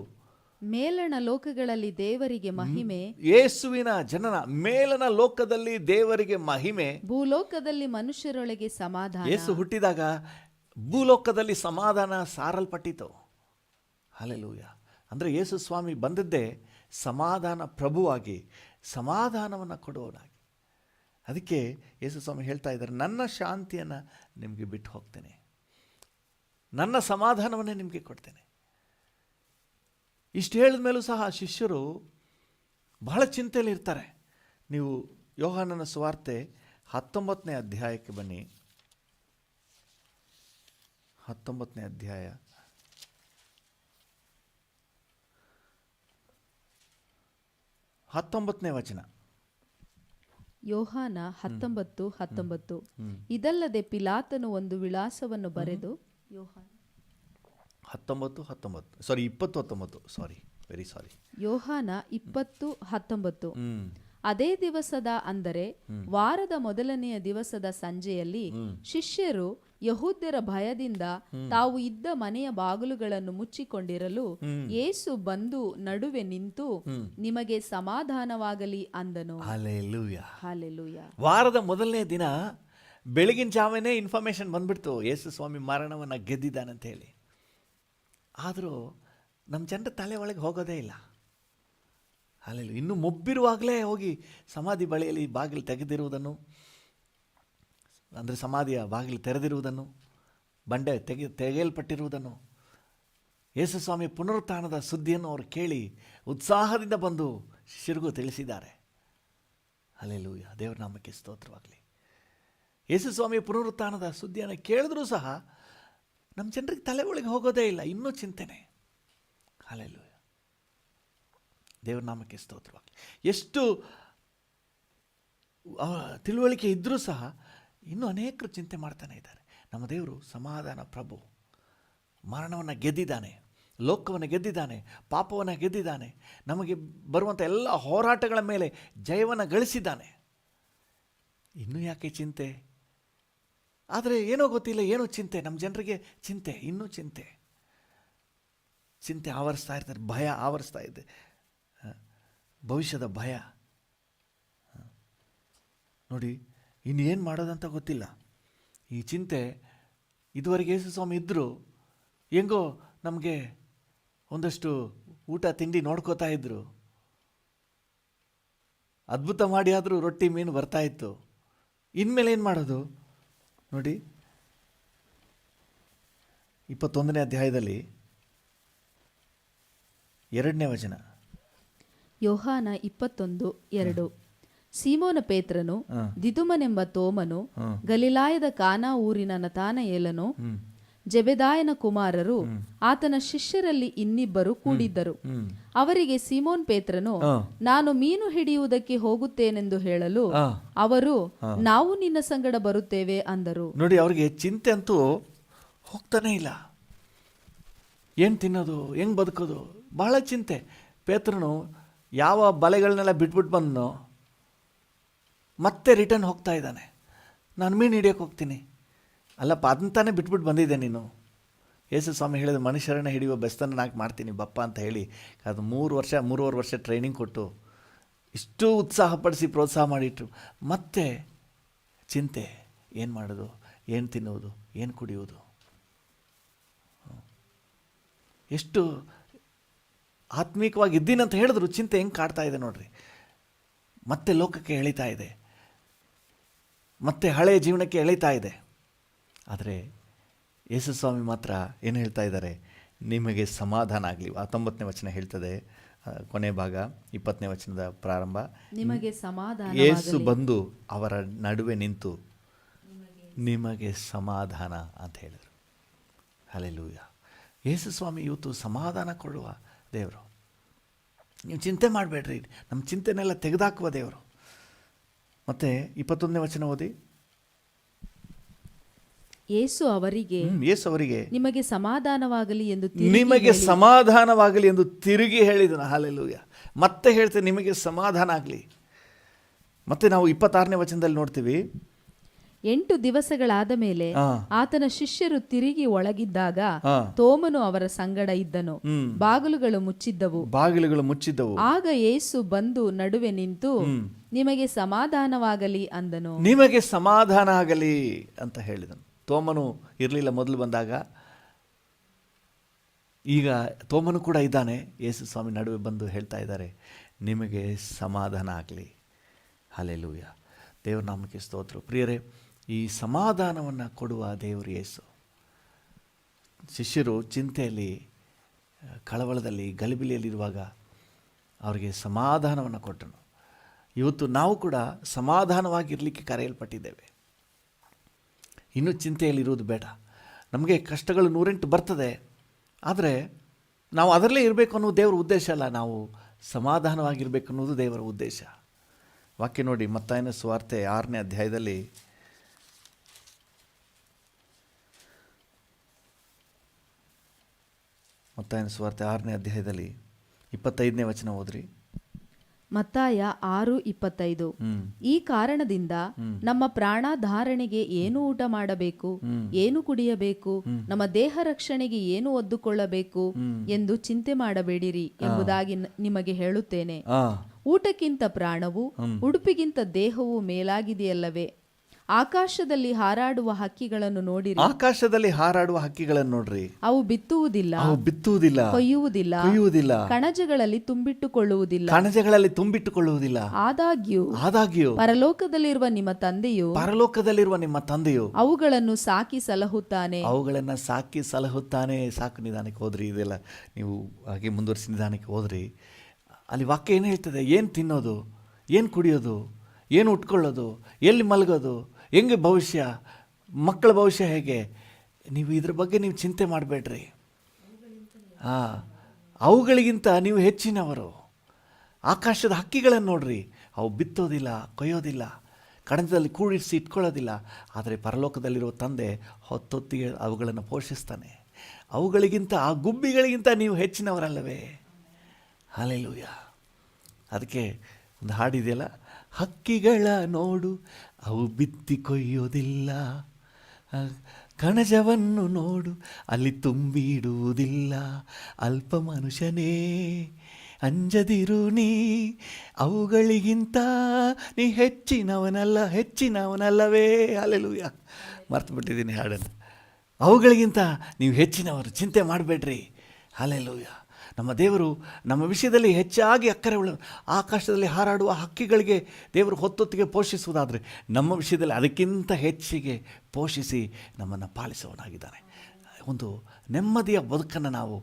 ಮೇಲಣ ಲೋಕಗಳಲ್ಲಿ ದೇವರಿಗೆ ಮಹಿಮೆ, ಯೇಸುವಿನ ಜನನ ಮೇಲನ ಲೋಕದಲ್ಲಿ ದೇವರಿಗೆ ಮಹಿಮೆ, ಭೂಲೋಕದಲ್ಲಿ ಮನುಷ್ಯರೊಳಗೆ ಸಮಾಧಾನ. ಯೇಸು ಹುಟ್ಟಿದಾಗ ಭೂಲೋಕದಲ್ಲಿ ಸಮಾಧಾನ ಸಾರಲ್ಪಟ್ಟಿತು. ಹಲ್ಲೆಲೂಯಾ. ಅಂದರೆ ಯೇಸು ಸ್ವಾಮಿ ಬಂದದ್ದೇ ಸಮಾಧಾನ ಪ್ರಭುವಾಗಿ, ಸಮಾಧಾನವನ್ನು ಕೊಡುವವನಾಗಿ. ಅದಕ್ಕೆ ಯೇಸು ಸ್ವಾಮಿ ಹೇಳ್ತಾ ಇದ್ದಾರೆ, ನನ್ನ ಶಾಂತಿಯನ್ನು ನಿಮಗೆ ಬಿಟ್ಟು ಹೋಗ್ತೇನೆ, ನನ್ನ ಸಮಾಧಾನವನ್ನೇ ನಿಮಗೆ ಕೊಡ್ತೇನೆ. ಇಷ್ಟು ಹೇಳಿದ ಮೇಲೂ ಸಹ ಶಿಷ್ಯರು ಬಹಳ ಚಿಂತೆಯಲ್ಲಿ ಇರ್ತಾರೆ. ನೀವು ಯೋಹಾನನ ಸುವಾರ್ತೆ 19ನೇ ಅಧ್ಯಾಯಕ್ಕೆ ಬನ್ನಿ. 19ನೇ ಅಧ್ಯಾಯ 19ನೇ ವಚನ. ಯೋಹಾನ 19:19. ಇದಲ್ಲದೆ ಪಿಲಾತನು ಒಂದು ವಿಳಾಸವನ್ನು ಬರೆದು, ಯೋಹಾನ 20:19. ಅದೇ ದಿವಸದ, ಅಂದರೆ ವಾರದ ಮೊದಲನೆಯ ದಿವಸದ ಸಂಜೆಯಲ್ಲಿ ಶಿಷ್ಯರು ಯಹೂದ್ಯರ ಭಯದಿಂದ ತಾವು ಇದ್ದ ಮನೆಯ ಬಾಗಿಲುಗಳನ್ನು ಮುಚ್ಚಿಕೊಂಡಿರಲು ಯೇಸು ಬಂದು ನಡುವೆ ನಿಂತು, ನಿಮಗೆ ಸಮಾಧಾನವಾಗಲಿ ಅಂದನು. ಹಲ್ಲೆಲೂಯಾ. ಹಲ್ಲೆಲೂಯಾ. ವಾರದ ಮೊದಲನೇ ದಿನ ಬೆಳಗಿನ ಜಾವನೇ ಇನ್ಫಾರ್ಮೇಶನ್ ಬಂದ್ಬಿಡ್ತು, ಯೇಸು ಸ್ವಾಮಿ ಮರಣವನ್ನು ಗೆದ್ದಿದ್ದಾನಂತ ಹೇಳಿ. ಆದರೂ ನಮ್ಮ ಜನರ ತಲೆ ಒಳಗೆ ಹೋಗೋದೇ ಇಲ್ಲ. ಹಲ್ಲೆಲೂಯಾ. ಇನ್ನು ಮೊಬ್ಬಿರುವಾಗಲೇ ಹೋಗಿ ಸಮಾಧಿ ಬಳಿಯಲ್ಲಿ ಬಾಗಿಲು ತೆಗೆದಿರುವುದನ್ನು, ಅಂದರೆ ಸಮಾಧಿಯ ಬಾಗಿಲು ತೆರೆದಿರುವುದನ್ನು, ಬಂಡೆ ತೆಗೆಯಲ್ಪಟ್ಟಿರುವುದನ್ನು, ಯೇಸು ಸ್ವಾಮಿ ಪುನರುತ್ಥಾನದ ಸುದ್ದಿಯನ್ನು ಅವರು ಕೇಳಿ ಉತ್ಸಾಹದಿಂದ ಬಂದು ಶಿಷ್ಯರಿಗೂ ತಿಳಿಸಿದ್ದಾರೆ. ಹಲ್ಲೆಲೂಯಾ. ದೇವರ ನಾಮಕ್ಕೆ ಸ್ತೋತ್ರವಾಗಲಿ. ಯೇಸು ಸ್ವಾಮಿ ಪುನರುತ್ಥಾನದ ಸುದ್ದಿಯನ್ನು ಕೇಳಿದ್ರೂ ಸಹ ನಮ್ಮ ಜನರಿಗೆ ತಲೆ ಒಳಗೆ ಹೋಗೋದೇ ಇಲ್ಲ, ಇನ್ನೂ ಚಿಂತನೆ. ಹಲ್ಲೆಲೂಯಾ. ದೇವರ ನಾಮಕ್ಕೆ ಸ್ತೋತ್ರವಾಗಲಿ. ಎಷ್ಟು ತಿಳುವಳಿಕೆ ಇದ್ದರೂ ಸಹ ಇನ್ನೂ ಅನೇಕರು ಚಿಂತೆ ಮಾಡ್ತಾನೆ ಇದ್ದಾರೆ. ನಮ್ಮ ದೇವರು ಸಮಾಧಾನ ಪ್ರಭು, ಮರಣವನ್ನು ಗೆದ್ದಿದ್ದಾನೆ, ಲೋಕವನ್ನು ಗೆದ್ದಿದ್ದಾನೆ, ಪಾಪವನ್ನು ಗೆದ್ದಿದ್ದಾನೆ, ನಮಗೆ ಬರುವಂಥ ಎಲ್ಲ ಹೋರಾಟಗಳ ಮೇಲೆ ಜಯವನ್ನು ಗಳಿಸಿದ್ದಾನೆ. ಇನ್ನೂ ಯಾಕೆ ಚಿಂತೆ? ಆದರೆ ಏನೋ ಗೊತ್ತಿಲ್ಲ, ಏನೋ ಚಿಂತೆ, ನಮ್ಮ ಜನರಿಗೆ ಚಿಂತೆ, ಇನ್ನೂ ಚಿಂತೆ ಆವರಿಸ್ತಾ ಇರ್ತಾರೆ, ಭಯ ಆವರಿಸ್ತಾ ಇದೆ, ಭವಿಷ್ಯದ ಭಯ. ನೋಡಿ, ಇನ್ನು ಏನು ಮಾಡೋದಂತ ಗೊತ್ತಿಲ್ಲ. ಈ ಚಿಂತೆ ಇದುವರೆಗೆ ಯೇಸು ಸ್ವಾಮಿ ಇದ್ದರು, ಹೆಂಗೋ ನಮಗೆ ಒಂದಷ್ಟು ಊಟ ತಿಂಡಿ ನೋಡ್ಕೋತಾ ಇದ್ದರು, ಅದ್ಭುತ ಮಾಡಿ ಆದರೂ ರೊಟ್ಟಿ ಮೀನು ಬರ್ತಾಯಿತ್ತು. ಇನ್ಮೇಲೆ ಏನು ಮಾಡೋದು? ನೋಡಿ, 21ನೇ ಅಧ್ಯಾಯದಲ್ಲಿ 2ನೇ ವಚನ. ಯೋಹಾನ 21:2. ಸೀಮೋನ ಪೇತ್ರನು, ದಿದುಮನೆಂಬ ತೋಮನು, ಗಲಿಲಾಯದ ಕಾನಾ ಊರಿನ ನತಾನಯೇಲನು, ಜೆಬೆದಾಯನ ಕುಮಾರರು, ಆತನ ಶಿಷ್ಯರಲ್ಲಿ ಇನ್ನಿಬ್ಬರು ಕೂಡಿದ್ದರು. ಅವರಿಗೆ ಸೀಮೋನ್ ಪೇತ್ರನು, ನಾನು ಮೀನು ಹಿಡಿಯುವುದಕ್ಕೆ ಹೋಗುತ್ತೇನೆಂದು ಹೇಳಲು ಅವರು, ನಾವು ನಿನ್ನ ಸಂಗಡ ಬರುತ್ತೇವೆ ಅಂದರು. ನೋಡಿ, ಅವರಿಗೆ ಚಿಂತೆ ಅಂತೂ ಹೋಗ್ತಾನೆ ಇಲ್ಲ. ಏನು ತಿನ್ನೋದು, ಹೆಂಗೆ ಬದುಕೋದು, ಬಹಳ ಚಿಂತೆ. ಪೇತ್ರನು ಯಾವ ಬಲೆಗಳನ್ನೆಲ್ಲ ಬಿಟ್ಬಿಟ್ಟು ಬಂದನೋ ಮತ್ತೆ ರಿಟರ್ನ್ ಹೋಗ್ತಾ ಇದ್ದಾನೆ. ನಾನು ಮೀನು ಹಿಡಿಯೋಕ್ಕೆ ಹೋಗ್ತೀನಿ. ಅಲ್ಲಪ್ಪ, ಅದಂತಾನೆ ಬಿಟ್ಬಿಟ್ಟು ಬಂದಿದ್ದೆ ನೀನು. ಯೇಸು ಸ್ವಾಮಿ ಹೇಳಿದ, ಮನುಷ್ಯರನ್ನ ಹಿಡಿಯುವ ಬೆಸ್ತನ ನಾಲ್ಕು ಮಾಡ್ತೀನಿ ಬಪ್ಪ ಅಂತ ಹೇಳಿ ಅದು 3 ವರ್ಷ ಟ್ರೈನಿಂಗ್ ಕೊಟ್ಟು ಇಷ್ಟು ಉತ್ಸಾಹಪಡಿಸಿ ಪ್ರೋತ್ಸಾಹ ಮಾಡಿಟ್ರು. ಮತ್ತೆ ಚಿಂತೆ, ಏನು ಮಾಡೋದು, ಏನು ತಿನ್ನುವುದು, ಏನು ಕುಡಿಯುವುದು. ಎಷ್ಟು ಆತ್ಮೀಕವಾಗಿ ಇದ್ದೀನಂತ ಹೇಳಿದ್ರು ಚಿಂತೆ ಹೆಂಗೆ ಕಾಡ್ತಾ ಇದೆ ನೋಡ್ರಿ. ಮತ್ತೆ ಲೋಕಕ್ಕೆ ಎಳಿತಾ ಇದೆ, ಮತ್ತೆ ಹಳೆಯ ಜೀವನಕ್ಕೆ ಎಳಿತಾ ಇದೆ. ಆದರೆ ಯೇಸು ಸ್ವಾಮಿ ಮಾತ್ರ ಏನು ಹೇಳ್ತಾ ಇದ್ದಾರೆ, ನಿಮಗೆ ಸಮಾಧಾನ ಆಗಲಿ. 19ನೇ ವಚನ ಹೇಳ್ತದೆ, ಕೊನೆ ಭಾಗ 20ನೇ ವಚನದ ಪ್ರಾರಂಭ. ನಿಮಗೆ ಸಮಾಧಾನ. ಯೇಸು ಬಂದು ಅವರ ನಡುವೆ ನಿಂತು ನಿಮಗೆ ಸಮಾಧಾನ ಅಂತ ಹೇಳಿದರು. ಹಲ್ಲೆಲೂಯ. ಯೇಸು ಸ್ವಾಮಿ ಇವತ್ತು ಸಮಾಧಾನ ಕೊಡುವ ದೇವರು. ನೀವು ಚಿಂತೆ ಮಾಡಬೇಡ್ರಿ, ನಮ್ಮ ಚಿಂತೆನೆಲ್ಲ ತೆಗೆದಾಕುವ ದೇವರು. ಮತ್ತು 21ನೇ ವಚನ ಓದಿ. ಯೇಸು ಅವರಿಗೆ ನಿಮಗೆ ಸಮಾಧಾನವಾಗಲಿ ಎಂದು ತಿರುಗಿ ಹೇಳಿದನು. ಹಲ್ಲೆಲೂಯ. ಮತ್ತೆ ಹೇಳ್ತೇನೆ, ನಿಮಗೆ ಸಮಾಧಾನ ಆಗಲಿ. ಮತ್ತೆ ನಾವು 26ನೇ ವಚನದಲ್ಲಿ ನೋಡ್ತೀವಿ, 8 ದಿವಸಗಳಾದ ಮೇಲೆ ಆತನ ಶಿಷ್ಯರು ತಿರುಗಿ ಒಳಗಿದ್ದಾಗ ತೋಮನು ಅವರ ಸಂಗಡ ಇದ್ದನು. ಬಾಗಿಲುಗಳು ಮುಚ್ಚಿದ್ದವು. ಆಗ ಯೇಸು ಬಂದು ನಡುವೆ ನಿಂತು ನಿಮಗೆ ಸಮಾಧಾನವಾಗಲಿ ಅಂದನು. ನಿಮಗೆ ಸಮಾಧಾನ ಆಗಲಿ ಅಂತ ಹೇಳಿದನು. ತೋಮನು ಇರಲಿಲ್ಲ ಮೊದಲು ಬಂದಾಗ, ಈಗ ತೋಮನು ಕೂಡ ಇದ್ದಾನೆ. ಯೇಸು ಸ್ವಾಮಿ ನಡುವೆ ಬಂದು ಹೇಳ್ತಾ ಇದ್ದಾರೆ, ನಿಮಗೆ ಸಮಾಧಾನ ಆಗಲಿ. ಹಲ್ಲೆಲೂಯ. ದೇವರ ನಾಮಕ್ಕೆ ಸ್ತೋತ್ರ. ಪ್ರಿಯರೇ, ಈ ಸಮಾಧಾನವನ್ನು ಕೊಡುವ ದೇವರು ಯೇಸು. ಶಿಷ್ಯರು ಚಿಂತೆಯಲ್ಲಿ, ಕಳವಳದಲ್ಲಿ, ಗಲಿಬಿಲಿಯಲ್ಲಿರುವಾಗ ಅವರಿಗೆ ಸಮಾಧಾನವನ್ನು ಕೊಟ್ಟನು. ಇವತ್ತು ನಾವು ಕೂಡ ಸಮಾಧಾನವಾಗಿರಲಿಕ್ಕೆ ಕರೆಯಲ್ಪಟ್ಟಿದ್ದೇವೆ. ಇನ್ನೂ ಚಿಂತೆಯಲ್ಲಿರುವುದು ಬೇಡ. ನಮಗೆ ಕಷ್ಟಗಳು 108 ಬರ್ತದೆ, ಆದರೆ ನಾವು ಅದರಲ್ಲೇ ಇರಬೇಕು ಅನ್ನೋದು ದೇವರ ಉದ್ದೇಶ ಅಲ್ಲ. ನಾವು ಸಮಾಧಾನವಾಗಿರಬೇಕು ಅನ್ನೋದು ದೇವರ ಉದ್ದೇಶ. ವಾಕ್ಯ ನೋಡಿ, ಮತ್ತಾಯನ ಸುವಾರ್ತೆ 6ನೇ ಅಧ್ಯಾಯದಲ್ಲಿ ಮತ್ತಾಯನ ಸುವಾರ್ತೆ 6ನೇ ಅಧ್ಯಾಯದಲ್ಲಿ 25ನೇ ವಚನ ಓದ್ರಿ. ಮತ್ತಾಯ 6:25. ಈ ಕಾರಣದಿಂದ ನಮ್ಮ ಪ್ರಾಣಧಾರಣೆಗೆ ಏನು ಊಟ ಮಾಡಬೇಕು, ಏನು ಕುಡಿಯಬೇಕು, ನಮ್ಮ ದೇಹ ರಕ್ಷಣೆಗೆ ಏನು ಒದ್ದುಕೊಳ್ಳಬೇಕು ಎಂದು ಚಿಂತೆ ಮಾಡಬೇಡಿರಿ ಎಂಬುದಾಗಿ ನಿಮಗೆ ಹೇಳುತ್ತೇನೆ. ಊಟಕ್ಕಿಂತ ಪ್ರಾಣವು, ಉಡುಪಿಗಿಂತ ದೇಹವು ಮೇಲಾಗಿದೆಯಲ್ಲವೇ? ಆಕಾಶದಲ್ಲಿ ಹಾರಾಡುವ ಹಕ್ಕಿಗಳನ್ನು ನೋಡಿರಿ. ಆಕಾಶದಲ್ಲಿ ಹಾರಾಡುವ ಹಕ್ಕಿಗಳನ್ನು ನೋಡ್ರಿ. ಅವು ಬಿತ್ತುವುದಿಲ್ಲ, ಕೊಯ್ಯುವುದಿಲ್ಲ, ಕಣಜಗಳಲ್ಲಿ ತುಂಬಿಟ್ಟುಕೊಳ್ಳುವುದಿಲ್ಲ. ಆದಾಗ್ಯೂ ಪರಲೋಕದಲ್ಲಿರುವ ನಿಮ್ಮ ತಂದೆಯು ಅವುಗಳನ್ನು ಸಾಕಿ ಸಲಹುತ್ತಾನೆ. ಸಾಕು, ನಿಧಾನಕ್ಕೆ ಹೋದ್ರಿ. ಇದೆಲ್ಲ ನೀವು ಹಾಗೆ ಮುಂದುವರಿಸಿ ನಿಧಾನಕ್ಕೆ ಹೋದ್ರಿ. ಅಲ್ಲಿ ವಾಕ್ಯ ಏನು ಹೇಳ್ತದೆ? ಏನು ತಿನ್ನೋದು, ಏನು ಕುಡಿಯೋದು, ಏನು ಉಟ್ಕೊಳ್ಳೋದು, ಎಲ್ಲಿ ಮಲಗೋದು, ಹೆಂಗೆ ಭವಿಷ್ಯ, ಮಕ್ಕಳ ಭವಿಷ್ಯ ಹೇಗೆ, ನೀವು ಇದ್ರ ಬಗ್ಗೆ ನೀವು ಚಿಂತೆ ಮಾಡಬೇಡ್ರಿ. ಅವುಗಳಿಗಿಂತ ನೀವು ಹೆಚ್ಚಿನವರು. ಆಕಾಶದ ಹಕ್ಕಿಗಳನ್ನು ನೋಡ್ರಿ, ಅವು ಬಿತ್ತೋದಿಲ್ಲ, ಕೊಯ್ಯೋದಿಲ್ಲ, ಕಣಜದಲ್ಲಿ ಕೂಡಿಸಿ ಇಟ್ಕೊಳ್ಳೋದಿಲ್ಲ. ಆದರೆ ಪರಲೋಕದಲ್ಲಿರುವ ತಂದೆ ಹೊತ್ತೊತ್ತಿಗೆ ಅವುಗಳನ್ನು ಪೋಷಿಸ್ತಾನೆ. ಅವುಗಳಿಗಿಂತ, ಆ ಗುಬ್ಬಿಗಳಿಗಿಂತ ನೀವು ಹೆಚ್ಚಿನವರಲ್ಲವೇ? ಹಲ್ಲೆಲೂಯ. ಅದಕ್ಕೆ ಒಂದು ಹಾಡಿದೆಯಲ್ಲ, ಹಕ್ಕಿಗಳ ನೋಡು ಅವು ಬಿತ್ತಿ ಕೊಯ್ಯೋದಿಲ್ಲ, ಕಣಜವನ್ನು ನೋಡು ಅಲ್ಲಿ ತುಂಬಿಡುವುದಿಲ್ಲ. ಅಲ್ಪ ಮನುಷ್ಯನೇ ಅಂಜದಿರು ನೀ, ಅವುಗಳಿಗಿಂತ ನೀ ಹೆಚ್ಚಿನವನಲ್ಲವೇ? ಹಲ್ಲೆಲೂಯ. ಮರ್ತು ಬಿಟ್ಟಿದ್ದೀನಿ ಹಾಡನ್ನು. ಅವುಗಳಿಗಿಂತ ನೀವು ಹೆಚ್ಚಿನವರು, ಚಿಂತೆ ಮಾಡಬೇಡ್ರಿ. ಹಲ್ಲೆಲೂಯ. ನಮ್ಮ ದೇವರು ನಮ್ಮ ವಿಷಯದಲ್ಲಿ ಹೆಚ್ಚಾಗಿ ಅಕ್ಕರೆ ಉಳ್ಳ. ಆಕಾಶದಲ್ಲಿ ಹಾರಾಡುವ ಹಕ್ಕಿಗಳಿಗೆ ದೇವರು ಹೊತ್ತೊತ್ತಿಗೆ ಪೋಷಿಸುವುದಾದರೆ, ನಮ್ಮ ವಿಷಯದಲ್ಲಿ ಅದಕ್ಕಿಂತ ಹೆಚ್ಚಿಗೆ ಪೋಷಿಸಿ ನಮ್ಮನ್ನು ಪಾಲಿಸುವವನಾಗಿದ್ದಾನೆ. ಒಂದು ನೆಮ್ಮದಿಯ ಬದುಕನ್ನು ನಾವು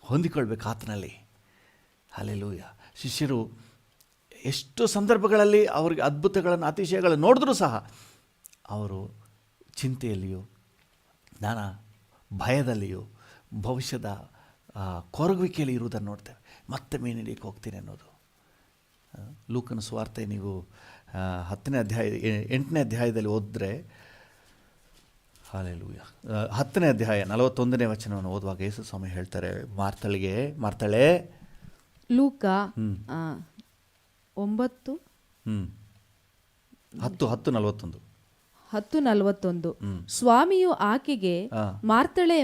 ಹೊಂದಿಕೊಳ್ಬೇಕು ಆತನಲ್ಲಿ. ಹಲ್ಲೆಲೂಯ. ಶಿಷ್ಯರು ಎಷ್ಟು ಸಂದರ್ಭಗಳಲ್ಲಿ ಅವರಿಗೆ ಅದ್ಭುತಗಳನ್ನು, ಅತಿಶಯಗಳನ್ನು ನೋಡಿದ್ರೂ ಸಹ ಅವರು ಚಿಂತೆಯಲ್ಲಿಯೂ, ನಾನಾ ಭಯದಲ್ಲಿಯೂ, ಭವಿಷ್ಯದ ಕೊರಗುವಿಕೆಯಲ್ಲಿ ಇರುವುದನ್ನು ನೋಡ್ತೇವೆ. ಮತ್ತೆ ಮೀನು ಹಿಡಿಯಕ್ಕೆ ಹೋಗ್ತೀನಿ ಅನ್ನೋದು. ಲೂಕನ ಸುವಾರ್ತೆ ನೀವು 8ನೇ ಅಧ್ಯಾಯದಲ್ಲಿ ಓದಿದ್ರೆ ಹಾಲೆಲೂಯ. 10ನೇ ಅಧ್ಯಾಯ 41ನೇ ವಚನವನ್ನು ಓದುವಾಗ ಯೇಸು ಸ್ವಾಮಿ ಹೇಳ್ತಾರೆ ಮಾರ್ತಳೆ ಲೂಕ 10:41 ಸ್ವಾಮಿಯು ಆಕೆಗೆ, ಮಾರ್ತಳೆ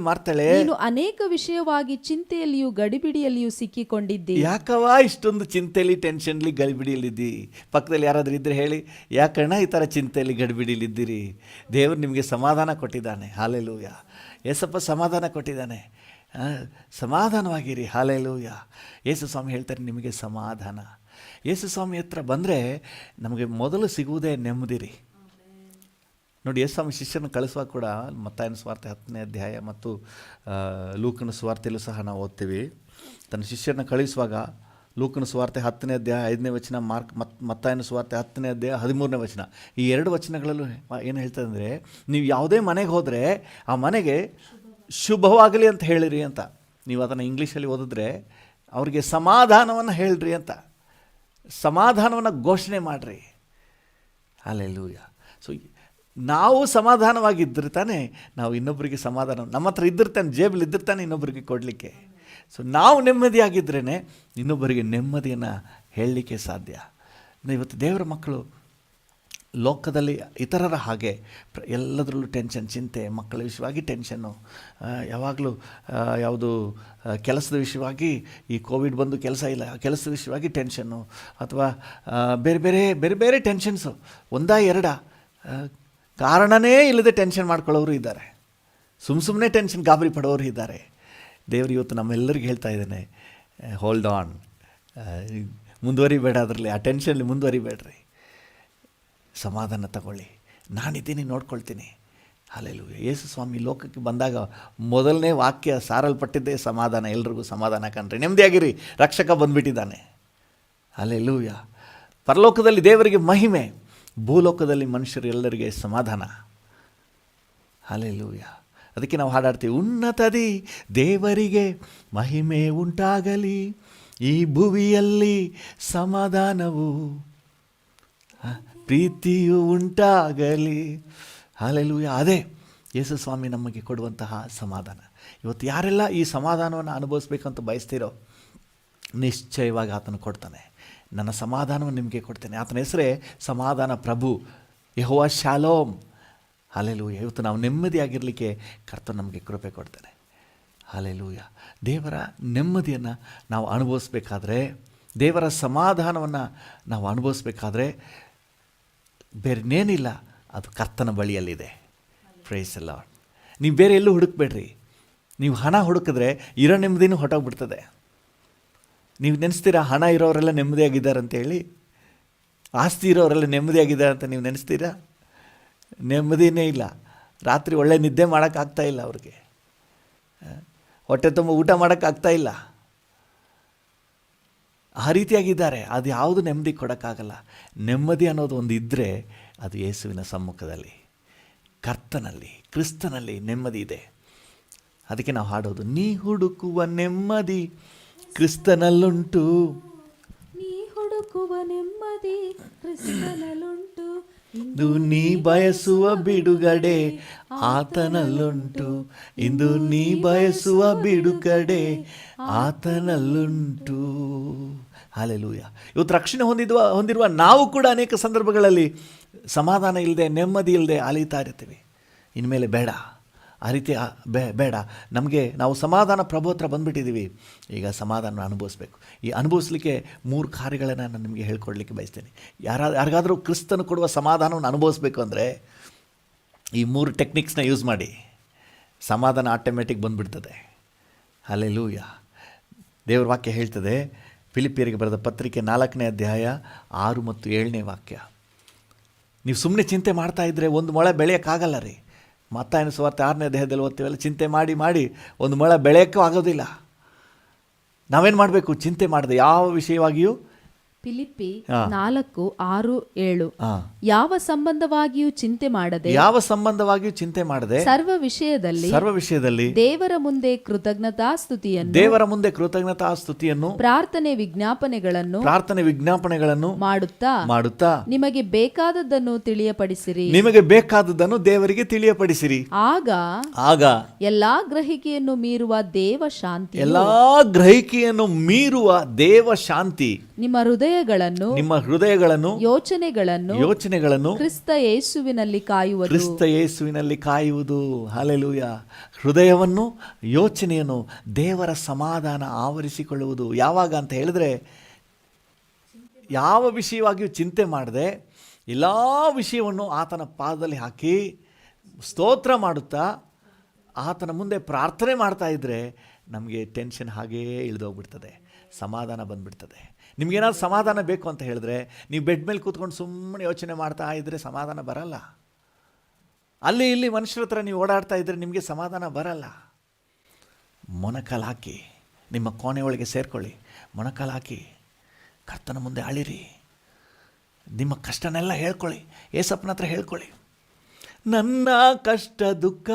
ಮಾರ್ತಳೆ, ನೀನು ಅನೇಕ ವಿಷಯವಾಗಿ ಚಿಂತೆಯಲ್ಲಿಯೂ ಗಡಿಬಿಡಿಯಲ್ಲಿಯೂ ಸಿಕ್ಕಿಕೊಂಡಿದ್ದಿ. ಯಾಕವಾ ಇಷ್ಟೊಂದು ಚಿಂತೆಯಲ್ಲಿ, ಟೆನ್ಷನ್ಲಿ, ಗಡಿಬಿಡಿಯಲ್ಲಿದ್ದಿ? ಪಕ್ಕದಲ್ಲಿ ಯಾರಾದ್ರೂ ಇದ್ರೆ ಹೇಳಿ, ಯಾಕಣ್ಣ ಈ ಥರ ಚಿಂತೆಯಲ್ಲಿ ಗಡಿಬಿಡಿಯಲ್ಲಿದ್ದೀರಿ? ದೇವರು ನಿಮಗೆ ಸಮಾಧಾನ ಕೊಟ್ಟಿದ್ದಾನೆ. ಹಾಲೆಲೂಯ. ಏಸಪ್ಪ ಸಮಾಧಾನ ಕೊಟ್ಟಿದ್ದಾನೆ. ಸಮಾಧಾನವಾಗಿರಿ. ಹಾಲೆಲೂಯ. ಯೇಸು ಸ್ವಾಮಿ ಹೇಳ್ತಾರೆ ನಿಮಗೆ ಸಮಾಧಾನ. ಯೇಸು ಸ್ವಾಮಿ ಹತ್ರ ಬಂದರೆ ನಮಗೆ ಮೊದಲು ಸಿಗುವುದೇ ನೆಮ್ಮದಿರಿ. ನೋಡಿ, ಯೇಸು ಸ್ವಾಮಿ ಶಿಷ್ಯರನ್ನು ಕಳಿಸುವಾಗ ಕೂಡ ಮತ್ತಾಯನ ಸುವಾರ್ತೆ 10ನೇ ಅಧ್ಯಾಯ ಮತ್ತು ಲೂಕನ ಸುವಾರ್ತೆಯಲ್ಲೂ ಸಹ ನಾವು ಓದ್ತೀವಿ. ತನ್ನ ಶಿಷ್ಯರನ್ನು ಕಳಿಸುವಾಗ ಲೂಕನ ಸುವಾರ್ತೆ 10ನೇ ಅಧ್ಯಾಯ 5ನೇ ವಚನ, ಮತ್ತಾಯನ ಸುವಾರ್ತೆ 10ನೇ ಅಧ್ಯಾಯ 13ನೇ ವಚನ, ಈ 2 ವಚನಗಳಲ್ಲೂ ಏನು ಹೇಳ್ತದೆ ಅಂದರೆ, ನೀವು ಯಾವುದೇ ಮನೆಗೆ ಹೋದರೆ ಆ ಮನೆಗೆ ಶುಭವಾಗಲಿ ಅಂತ ಹೇಳಿರಿ ಅಂತ. ನೀವು ಅದನ್ನು ಇಂಗ್ಲೀಷಲ್ಲಿ ಓದಿದ್ರೆ ಅವ್ರಿಗೆ ಸಮಾಧಾನವನ್ನು ಹೇಳ್ರಿ ಅಂತ, ಸಮಾಧಾನವನ್ನು ಘೋಷಣೆ ಮಾಡಿರಿ. ಹಾಲೆಲೂಯ. ಸೊ ನಾವು ಸಮಾಧಾನವಾಗಿದ್ದರೆ ತಾನೇ ನಾವು ಇನ್ನೊಬ್ಬರಿಗೆ ಸಮಾಧಾನ, ನಮ್ಮ ಹತ್ರ ಇದ್ದಿರ್ತಾನೆ, ಜೇಬಲ್ಲಿ ಇದ್ದಿರ್ತಾನೆ ಇನ್ನೊಬ್ಬರಿಗೆ ಕೊಡಲಿಕ್ಕೆ. ಸೊ ನಾವು ನೆಮ್ಮದಿಯಾಗಿದ್ರೇ ಇನ್ನೊಬ್ಬರಿಗೆ ನೆಮ್ಮದಿಯನ್ನು ಹೇಳಲಿಕ್ಕೆ ಸಾಧ್ಯ. ಇವತ್ತು ದೇವರ ಮಕ್ಕಳು ಲೋಕದಲ್ಲಿ ಇತರರ ಹಾಗೆ ಎಲ್ಲದರಲ್ಲೂ ಟೆನ್ಷನ್, ಚಿಂತೆ, ಮಕ್ಕಳ ವಿಷಯವಾಗಿ ಟೆನ್ಷನ್ನು, ಯಾವಾಗಲೂ ಯಾವುದು ಕೆಲಸದ ವಿಷಯವಾಗಿ, ಈ ಕೋವಿಡ್ ಬಂದು ಕೆಲಸ ಇಲ್ಲ, ಕೆಲಸದ ವಿಷಯವಾಗಿ ಟೆನ್ಷನ್ನು, ಅಥವಾ ಬೇರೆ ಬೇರೆ ಟೆನ್ಷನ್ಸು, ಒಂದಾ ಎರಡಾ ಕಾರಣನೇ ಇಲ್ಲದೆ ಟೆನ್ಷನ್ ಮಾಡ್ಕೊಳ್ಳೋರು ಇದ್ದಾರೆ. ಸುಮ್ಮನೆ ಟೆನ್ಷನ್ ಗಾಬರಿ ಪಡೋರು ಇದ್ದಾರೆ. ದೇವರು ಇವತ್ತು ನಮ್ಮೆಲ್ಲರಿಗೂ ಹೇಳ್ತಾ ಇದ್ದಾನೆ, ಹೋಲ್ಡ್ ಆನ್, ಮುಂದುವರಿಬೇಡ, ಅದರಲ್ಲಿ ಆ ಟೆನ್ಷನ್ಲಿ ಮುಂದುವರಿಬೇಡ್ರಿ, ಸಮಾಧಾನ ತಗೊಳ್ಳಿ, ನಾನಿದ್ದೀನಿ, ನೋಡ್ಕೊಳ್ತೀನಿ. ಹಾಲೆಲೂಯ. ಯೇಸು ಸ್ವಾಮಿ ಲೋಕಕ್ಕೆ ಬಂದಾಗ ಮೊದಲನೇ ವಾಕ್ಯ ಸಾರಲ್ಪಟ್ಟಿದ್ದೇ ಸಮಾಧಾನ. ಎಲ್ರಿಗೂ ಸಮಾಧಾನ ಕಣ್ರಿ, ನೆಮ್ಮದಿಯಾಗಿರಿ, ರಕ್ಷಕ ಬಂದುಬಿಟ್ಟಿದ್ದಾನೆ. ಹಾಲೆಲೂಯ. ಪರಲೋಕದಲ್ಲಿ ದೇವರಿಗೆ ಮಹಿಮೆ, ಭೂಲೋಕದಲ್ಲಿ ಮನುಷ್ಯರು ಎಲ್ಲರಿಗೆ ಸಮಾಧಾನ. ಹಾಲೆಲೂಯ. ಅದಕ್ಕೆ ನಾವು ಹಾಡಾಡ್ತೀವಿ, ಉನ್ನತದಿ ದೇವರಿಗೆ ಮಹಿಮೆ ಉಂಟಾಗಲಿ, ಈ ಭುವಿಯಲ್ಲಿ ಸಮಾಧಾನವು ಪ್ರೀತಿಯು ಉಂಟಾಗಲಿ. ಹಾಲೆಲೂಯ. ಅದೇ ಯೇಸು ಸ್ವಾಮಿ ನಮಗೆ ಕೊಡುವಂತಹ ಸಮಾಧಾನ. ಇವತ್ತು ಯಾರೆಲ್ಲ ಈ ಸಮಾಧಾನವನ್ನು ಅನುಭವಿಸ್ಬೇಕಂತ ಬಯಸ್ತೀರೋ, ನಿಶ್ಚಯವಾಗಿ ಆತನು ಕೊಡ್ತಾನೆ. ನನ್ನ ಸಮಾಧಾನವನ್ನು ನಿಮಗೆ ಕೊಡ್ತೇನೆ. ಆತನ ಹೆಸರೇ ಸಮಾಧಾನ ಪ್ರಭು, ಯೆಹೋವ ಶಾಲೋಮ್. ಹಾಲೆಲೂಯ. ಇವತ್ತು ನಾವು ನೆಮ್ಮದಿಯಾಗಿರಲಿಕ್ಕೆ ಕರ್ತನು ನಮಗೆ ಕೃಪೆ ಕೊಡ್ತಾನೆ. ಹಾಲೆಲೂಯ. ದೇವರ ನೆಮ್ಮದಿಯನ್ನು ನಾವು ಅನುಭವಿಸ್ಬೇಕಾದ್ರೆ, ದೇವರ ಸಮಾಧಾನವನ್ನು ನಾವು ಅನುಭವಿಸ್ಬೇಕಾದ್ರೆ ಬೇರೆನೇನಿಲ್ಲ, ಅದು ಕರ್ತನ ಬಳಿಯಲ್ಲಿದೆ. Price the lord. ನೀವು ಬೇರೆ ಎಲ್ಲೂ ಹುಡುಕಬೇಡ್ರಿ. ನೀವು ಹಣ ಹುಡುಕಿದ್ರೆ ಇರೋ ನೆಮ್ಮದಿನೂ ಹೊಟ್ಟೋಗ್ಬಿಡ್ತದೆ. ನೀವು ನೆನೆಸ್ತೀರಾ ಹಣ ಇರೋರೆಲ್ಲ ನೆಮ್ಮದಿಯಾಗಿದ್ದಾರೆ ಅಂತೇಳಿ? ಆಸ್ತಿ ಇರೋರೆಲ್ಲ ನೆಮ್ಮದಿಯಾಗಿದ್ದಾರೆ ಅಂತ ನೀವು ನೆನೆಸ್ತೀರಾ? ನೆಮ್ಮದಿನೇ ಇಲ್ಲ. ರಾತ್ರಿ ಒಳ್ಳೆ ನಿದ್ದೆ ಮಾಡೋಕ್ಕಾಗ್ತಾ ಇಲ್ಲ ಅವ್ರಿಗೆ, ಹೊಟ್ಟೆ ತುಂಬ ಊಟ ಮಾಡೋಕ್ಕಾಗ್ತಾ ಇಲ್ಲ, ಆ ರೀತಿಯಾಗಿದ್ದಾರೆ. ಅದು ಯಾವುದು ನೆಮ್ಮದಿ ಕೊಡೋಕ್ಕಾಗಲ್ಲ. ನೆಮ್ಮದಿ ಅನ್ನೋದು ಒಂದು ಇದ್ದರೆ ಅದು ಯೇಸುವಿನ ಸಮ್ಮುಖದಲ್ಲಿ, ಕರ್ತನಲ್ಲಿ, ಕ್ರಿಸ್ತನಲ್ಲಿ ನೆಮ್ಮದಿ ಇದೆ. ಅದಕ್ಕೆ ನಾವು ಹಾಡೋದು, ನೀ ಹುಡುಕುವ ನೆಮ್ಮದಿ ಕ್ರಿಸ್ತನಲ್ಲುಂಟು, ನೀ ಹುಡುಕುವ ನೆಮ್ಮದಿ ಕ್ರಿಸ್ತನಲ್ಲುಂಟು, ಇಂದು ನೀ ಬಯಸುವ ಬಿಡುಗಡೆ ಆತನಲ್ಲುಂಟು, ಇಂದು ನೀ ಬಯಸುವ ಬಿಡುಗಡೆ ಆತನಲ್ಲುಂಟು. ಹಾಲೆಲೂಯ. ಇವತ್ತು ರಕ್ಷಣೆ ಹೊಂದಿರುವ ನಾವು ಕೂಡ ಅನೇಕ ಸಂದರ್ಭಗಳಲ್ಲಿ ಸಮಾಧಾನ ಇಲ್ಲದೆ, ನೆಮ್ಮದಿ ಇಲ್ಲದೆ ಅಲೀತಾ ಇರ್ತೀವಿ. ಇನ್ಮೇಲೆ ಬೇಡ, ಆ ರೀತಿ ಬೇಡ. ನಾವು ಸಮಾಧಾನ ಪ್ರಭು ಹತ್ರ ಬಂದುಬಿಟ್ಟಿದ್ದೀವಿ. ಈಗ ಸಮಾಧಾನ ಅನುಭವಿಸ್ಬೇಕು. ಈ ಅನುಭವಿಸ್ಲಿಕ್ಕೆ 3 ಕಾರ್ಯಗಳನ್ನು ನಾನು ನಿಮಗೆ ಹೇಳ್ಕೊಡ್ಲಿಕ್ಕೆ ಬಯಸ್ತೇನೆ. ಯಾರಿಗಾದರೂ ಕ್ರಿಸ್ತನು ಕೊಡುವ ಸಮಾಧಾನವನ್ನು ಅನುಭವಿಸ್ಬೇಕು ಅಂದರೆ ಈ 3 ಟೆಕ್ನಿಕ್ಸ್ನ ಯೂಸ್ ಮಾಡಿ, ಸಮಾಧಾನ ಆಟೋಮೆಟಿಕ್ ಬಂದುಬಿಡ್ತದೆ. ಹಲ್ಲೆಲೂಯ. ದೇವರ ವಾಕ್ಯ ಹೇಳ್ತದೆ, ಫಿಲಿಪ್ಪಿಯರಿಗೆ ಬರೆದ ಪತ್ರಿಕೆ 4ನೇ ಅಧ್ಯಾಯ 6 ಮತ್ತು 7ನೇ ವಾಕ್ಯ. ನೀವು ಸುಮ್ಮನೆ ಚಿಂತೆ ಮಾಡ್ತಾ ಇದ್ದರೆ ಒಂದು ಮೊಳ ಬೆಳೆಯೋಕ್ಕಾಗಲ್ಲ ರೀ. ಮತ್ತಾಯನ ಸುವಾರ್ತೆ 6ನೇ ಅಧ್ಯಾಯದಲ್ಲಿ ಓದ್ತೀವಲ್ಲ, ಚಿಂತೆ ಮಾಡಿ ಒಂದು ಮೊಳ ಬೆಳೆಯೋಕ್ಕೂ ಆಗೋದಿಲ್ಲ. ನಾವೇನು ಮಾಡಬೇಕು? ಚಿಂತೆ ಮಾಡದೆ ಯಾವ ವಿಷಯವಾಗಿಯೂ ಫಿಲಿಪ್ಪಿ 4:6-7. ಹಾ. ಯಾವ ಸಂಬಂಧವಾಗಿಯೂ ಚಿಂತೆ ಮಾಡದೆ ಯಾವ ಸಂಬಂಧವಾಗಿಯೂ ಚಿಂತೆ ಮಾಡದೆ ಸರ್ವ ವಿಷಯದಲ್ಲಿ ದೇವರ ಮುಂದೆ ದೇವರ ಮುಂದೆ ಕೃತಜ್ಞತಾ ಸ್ತುತಿಯನ್ನು ಪ್ರಾರ್ಥನೆ ವಿಜ್ಞಾಪನೆಗಳನ್ನು ಮಾಡುತ್ತಾ ನಿಮಗೆ ಬೇಕಾದದ್ದನ್ನು ತಿಳಿಯಪಡಿಸಿರಿ. ನಿಮಗೆ ಬೇಕಾದದ್ದನ್ನು ದೇವರಿಗೆ ತಿಳಿಯಪಡಿಸಿರಿ. ಆಗ ಎಲ್ಲಾ ಗ್ರಹಿಕೆಯನ್ನು ಮೀರುವ ದೇವ ಶಾಂತಿ ದೇವ ಶಾಂತಿ ನಿಮ್ಮ ಹೃದಯಗಳನ್ನು ಯೋಚನೆಗಳನ್ನು ಕ್ರಿಸ್ತ ಯೇಸುವಿನಲ್ಲಿ ಕಾಯುವುದು. ಹಲ್ಲೆಲೂಯಾ. ಹೃದಯವನ್ನು ಯೋಚನೆಯನ್ನು ದೇವರ ಸಮಾಧಾನ ಆವರಿಸಿಕೊಳ್ಳುವುದು. ಯಾವಾಗ ಅಂತ ಹೇಳಿದ್ರೆ, ಯಾವ ವಿಷಯವಾಗಿಯೂ ಚಿಂತೆ ಮಾಡದೆ ಎಲ್ಲ ವಿಷಯವನ್ನು ಆತನ ಪಾದದಲ್ಲಿ ಹಾಕಿ ಸ್ತೋತ್ರ ಮಾಡುತ್ತಾ ಆತನ ಮುಂದೆ ಪ್ರಾರ್ಥನೆ ಮಾಡ್ತಾ ಇದ್ದರೆ ನಮಗೆ ಟೆನ್ಷನ್ ಹಾಗೇ ಇಳಿದೋಗ್ಬಿಡ್ತದೆ, ಸಮಾಧಾನ ಬಂದುಬಿಡ್ತದೆ. ನಿಮಗೇನಾದ್ರು ಸಮಾಧಾನ ಬೇಕು ಅಂತ ಹೇಳಿದ್ರೆ ನೀವು ಬೆಡ್ ಮೇಲೆ ಕೂತ್ಕೊಂಡು ಸುಮ್ಮನೆ ಯೋಚನೆ ಮಾಡ್ತಾ ಇದ್ದರೆ ಸಮಾಧಾನ ಬರಲ್ಲ. ಅಲ್ಲಿ ಇಲ್ಲಿ ಮನುಷ್ಯರ ಹತ್ರ ನೀವು ಓಡಾಡ್ತಾ ಇದ್ದರೆ ನಿಮಗೆ ಸಮಾಧಾನ ಬರಲ್ಲ. ಮೊಣಕಾಲು ಹಾಕಿ ನಿಮ್ಮ ಕೋಣೆ ಒಳಗೆ ಸೇರ್ಕೊಳ್ಳಿ, ಮೊಣಕಾಲು ಹಾಕಿ ಕರ್ತನ ಮುಂದೆ ಅಳಿರಿ, ನಿಮ್ಮ ಕಷ್ಟನೆಲ್ಲ ಹೇಳ್ಕೊಳ್ಳಿ, ಏಸಪ್ಪನ ಹತ್ರ ಹೇಳ್ಕೊಳ್ಳಿ. ನನ್ನ ಕಷ್ಟ ದುಃಖ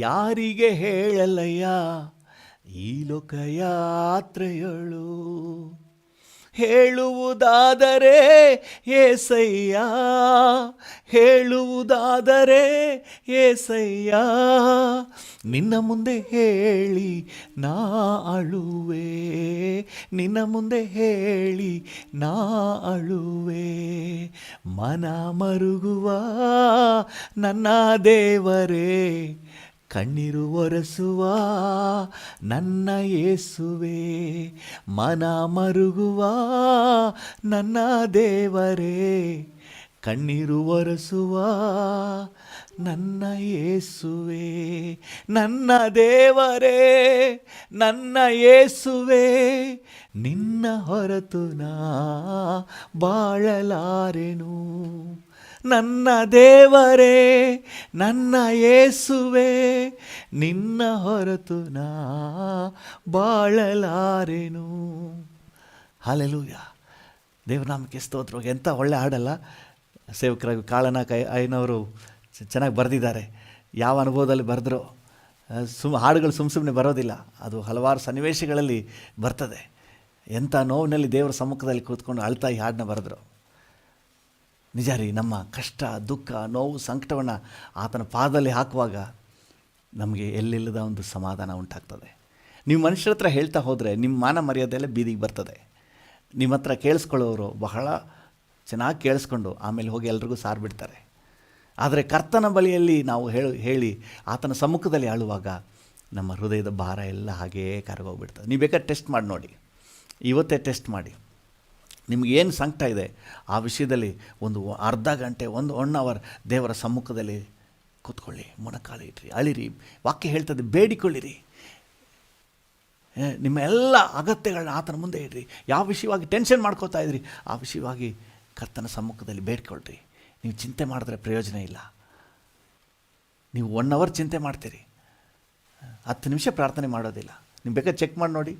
ಯಾರಿಗೆ ಹೇಳಲ್ಲಯ್ಯ, ಈ ಲೋಕ ಯಾತ್ರೆಯಳು ಹೇಳುವುದಾದರೆ ಏಸಯ್ಯ ನಿನ್ನ ಮುಂದೆ ಹೇಳಿ ನಾ ಅಳುವೆ, ಮನ ಮರುಗುವ ನನ್ನ ದೇವರೇ, ಕಣ್ಣೀರು ಒರೆಸುವ ನನ್ನ ಯೇಸುವೆ, ಮನ ಮರುಗುವ ನನ್ನ ದೇವರೇ, ಕಣ್ಣೀರು ಒರೆಸುವ ನನ್ನ ಯೇಸುವೆ, ನನ್ನ ದೇವರೇ, ನನ್ನ ಯೇಸುವೆ, ನಿನ್ನ ಹೊರತು ನಾ ಬಾಳಲಾರೆನು. ನನ್ನ ದೇವರೇ, ನನ್ನ ಯೇಸುವೆ, ನಿನ್ನ ಹೊರತು ನಾ ಬಾಳಲಾರೆನು. ಹಲ್ಲೆಲೂಯಾ. ದೇವನಾಮಕ್ಕೆ ಸ್ತೋತ್ರ. ಎಂಥ ಒಳ್ಳೆ ಹಾಡಲ್ಲ. ಸೇವಕರಾಗಿ ಕಾಳನಾಕ ಐನವರು ಚೆನ್ನಾಗಿ ಬರೆದಿದ್ದಾರೆ. ಯಾವ ಅನುಭವದಲ್ಲಿ ಬರೆದ್ರು. ಹಾಡುಗಳು ಸುಮ್ಮನೆ ಬರೋದಿಲ್ಲ, ಅದು ಹಲವಾರು ಸನ್ನಿವೇಶಗಳಲ್ಲಿ ಬರ್ತದೆ. ಎಂಥ ನೋವಿನಲ್ಲಿ ದೇವರ ಸಮ್ಮುಖದಲ್ಲಿ ಕೂತ್ಕೊಂಡು ಅಳ್ತಾ ಈ ಹಾಡನ್ನ ಬರೆದ್ರು. ನಿಜ ರೀ, ನಮ್ಮ ಕಷ್ಟ ದುಃಖ ನೋವು ಸಂಕಟವನ್ನು ಆತನ ಪಾದದಲ್ಲಿ ಹಾಕುವಾಗ ನಮಗೆ ಎಲ್ಲಿಲ್ಲದ ಒಂದು ಸಮಾಧಾನ ಉಂಟಾಗ್ತದೆ. ನೀವು ಮನುಷ್ಯರ ಹತ್ರ ಹೇಳ್ತಾ ಹೋದರೆ ನಿಮ್ಮ ಮಾನ ಮರ್ಯಾದೆಯಲ್ಲೇ ಬೀದಿಗೆ ಬರ್ತದೆ. ನಿಮ್ಮ ಹತ್ರ ಕೇಳಿಸ್ಕೊಳ್ಳೋರು ಬಹಳ ಚೆನ್ನಾಗಿ ಕೇಳಿಸ್ಕೊಂಡು ಆಮೇಲೆ ಹೋಗಿ ಎಲ್ರಿಗೂ ಸಾರಿಬಿಡ್ತಾರೆ. ಆದರೆ ಕರ್ತನ ಬಳಿಯಲ್ಲಿ ನಾವು ಹೇಳಿ ಆತನ ಸಮ್ಮುಖದಲ್ಲಿ ಆಳುವಾಗ ನಮ್ಮ ಹೃದಯದ ಭಾರ ಎಲ್ಲ ಹಾಗೇ ಕರಗೋಗ್ಬಿಡ್ತದೆ. ನೀವು ಬೇಕಾದ್ರೆ ಟೆಸ್ಟ್ ಮಾಡಿ ನೋಡಿ, ಇವತ್ತೇ ಟೆಸ್ಟ್ ಮಾಡಿ. ನಿಮಗೇನು ಸಂಕಟ ಇದೆ ಆ ವಿಷಯದಲ್ಲಿ ಒಂದು ಅರ್ಧ ಗಂಟೆ 1 ಅವರ್ ದೇವರ ಸಮ್ಮುಖದಲ್ಲಿ ಕೂತ್ಕೊಳ್ಳಿ, ಮೊಣಕಾಲು ಇಟ್ರಿ, ಅಳಿರಿ. ವಾಕ್ಯ ಹೇಳ್ತದೆ, ಬೇಡಿಕೊಳ್ಳಿರಿ. ನಿಮ್ಮ ಎಲ್ಲ ಅಗತ್ಯಗಳನ್ನ ಆತನ ಮುಂದೆ ಇಡ್ರಿ. ಯಾವ ವಿಷಯವಾಗಿ ಟೆನ್ಷನ್ ಮಾಡ್ಕೋತಾ ಇದ್ರಿ ಆ ವಿಷಯವಾಗಿ ಕರ್ತನ ಸಮ್ಮುಖದಲ್ಲಿ ಬೇಡ್ಕೊಳ್ರಿ. ನೀವು ಚಿಂತೆ ಮಾಡಿದ್ರೆ ಪ್ರಯೋಜನ ಇಲ್ಲ. ನೀವು 1 ಅವರ್ ಚಿಂತೆ ಮಾಡ್ತೀರಿ, 10 ನಿಮಿಷ ಪ್ರಾರ್ಥನೆ ಮಾಡೋದಿಲ್ಲ. ನೀವು ಬೇಕಾದ್ರೆ ಚೆಕ್ ಮಾಡಿ ನೋಡಿ.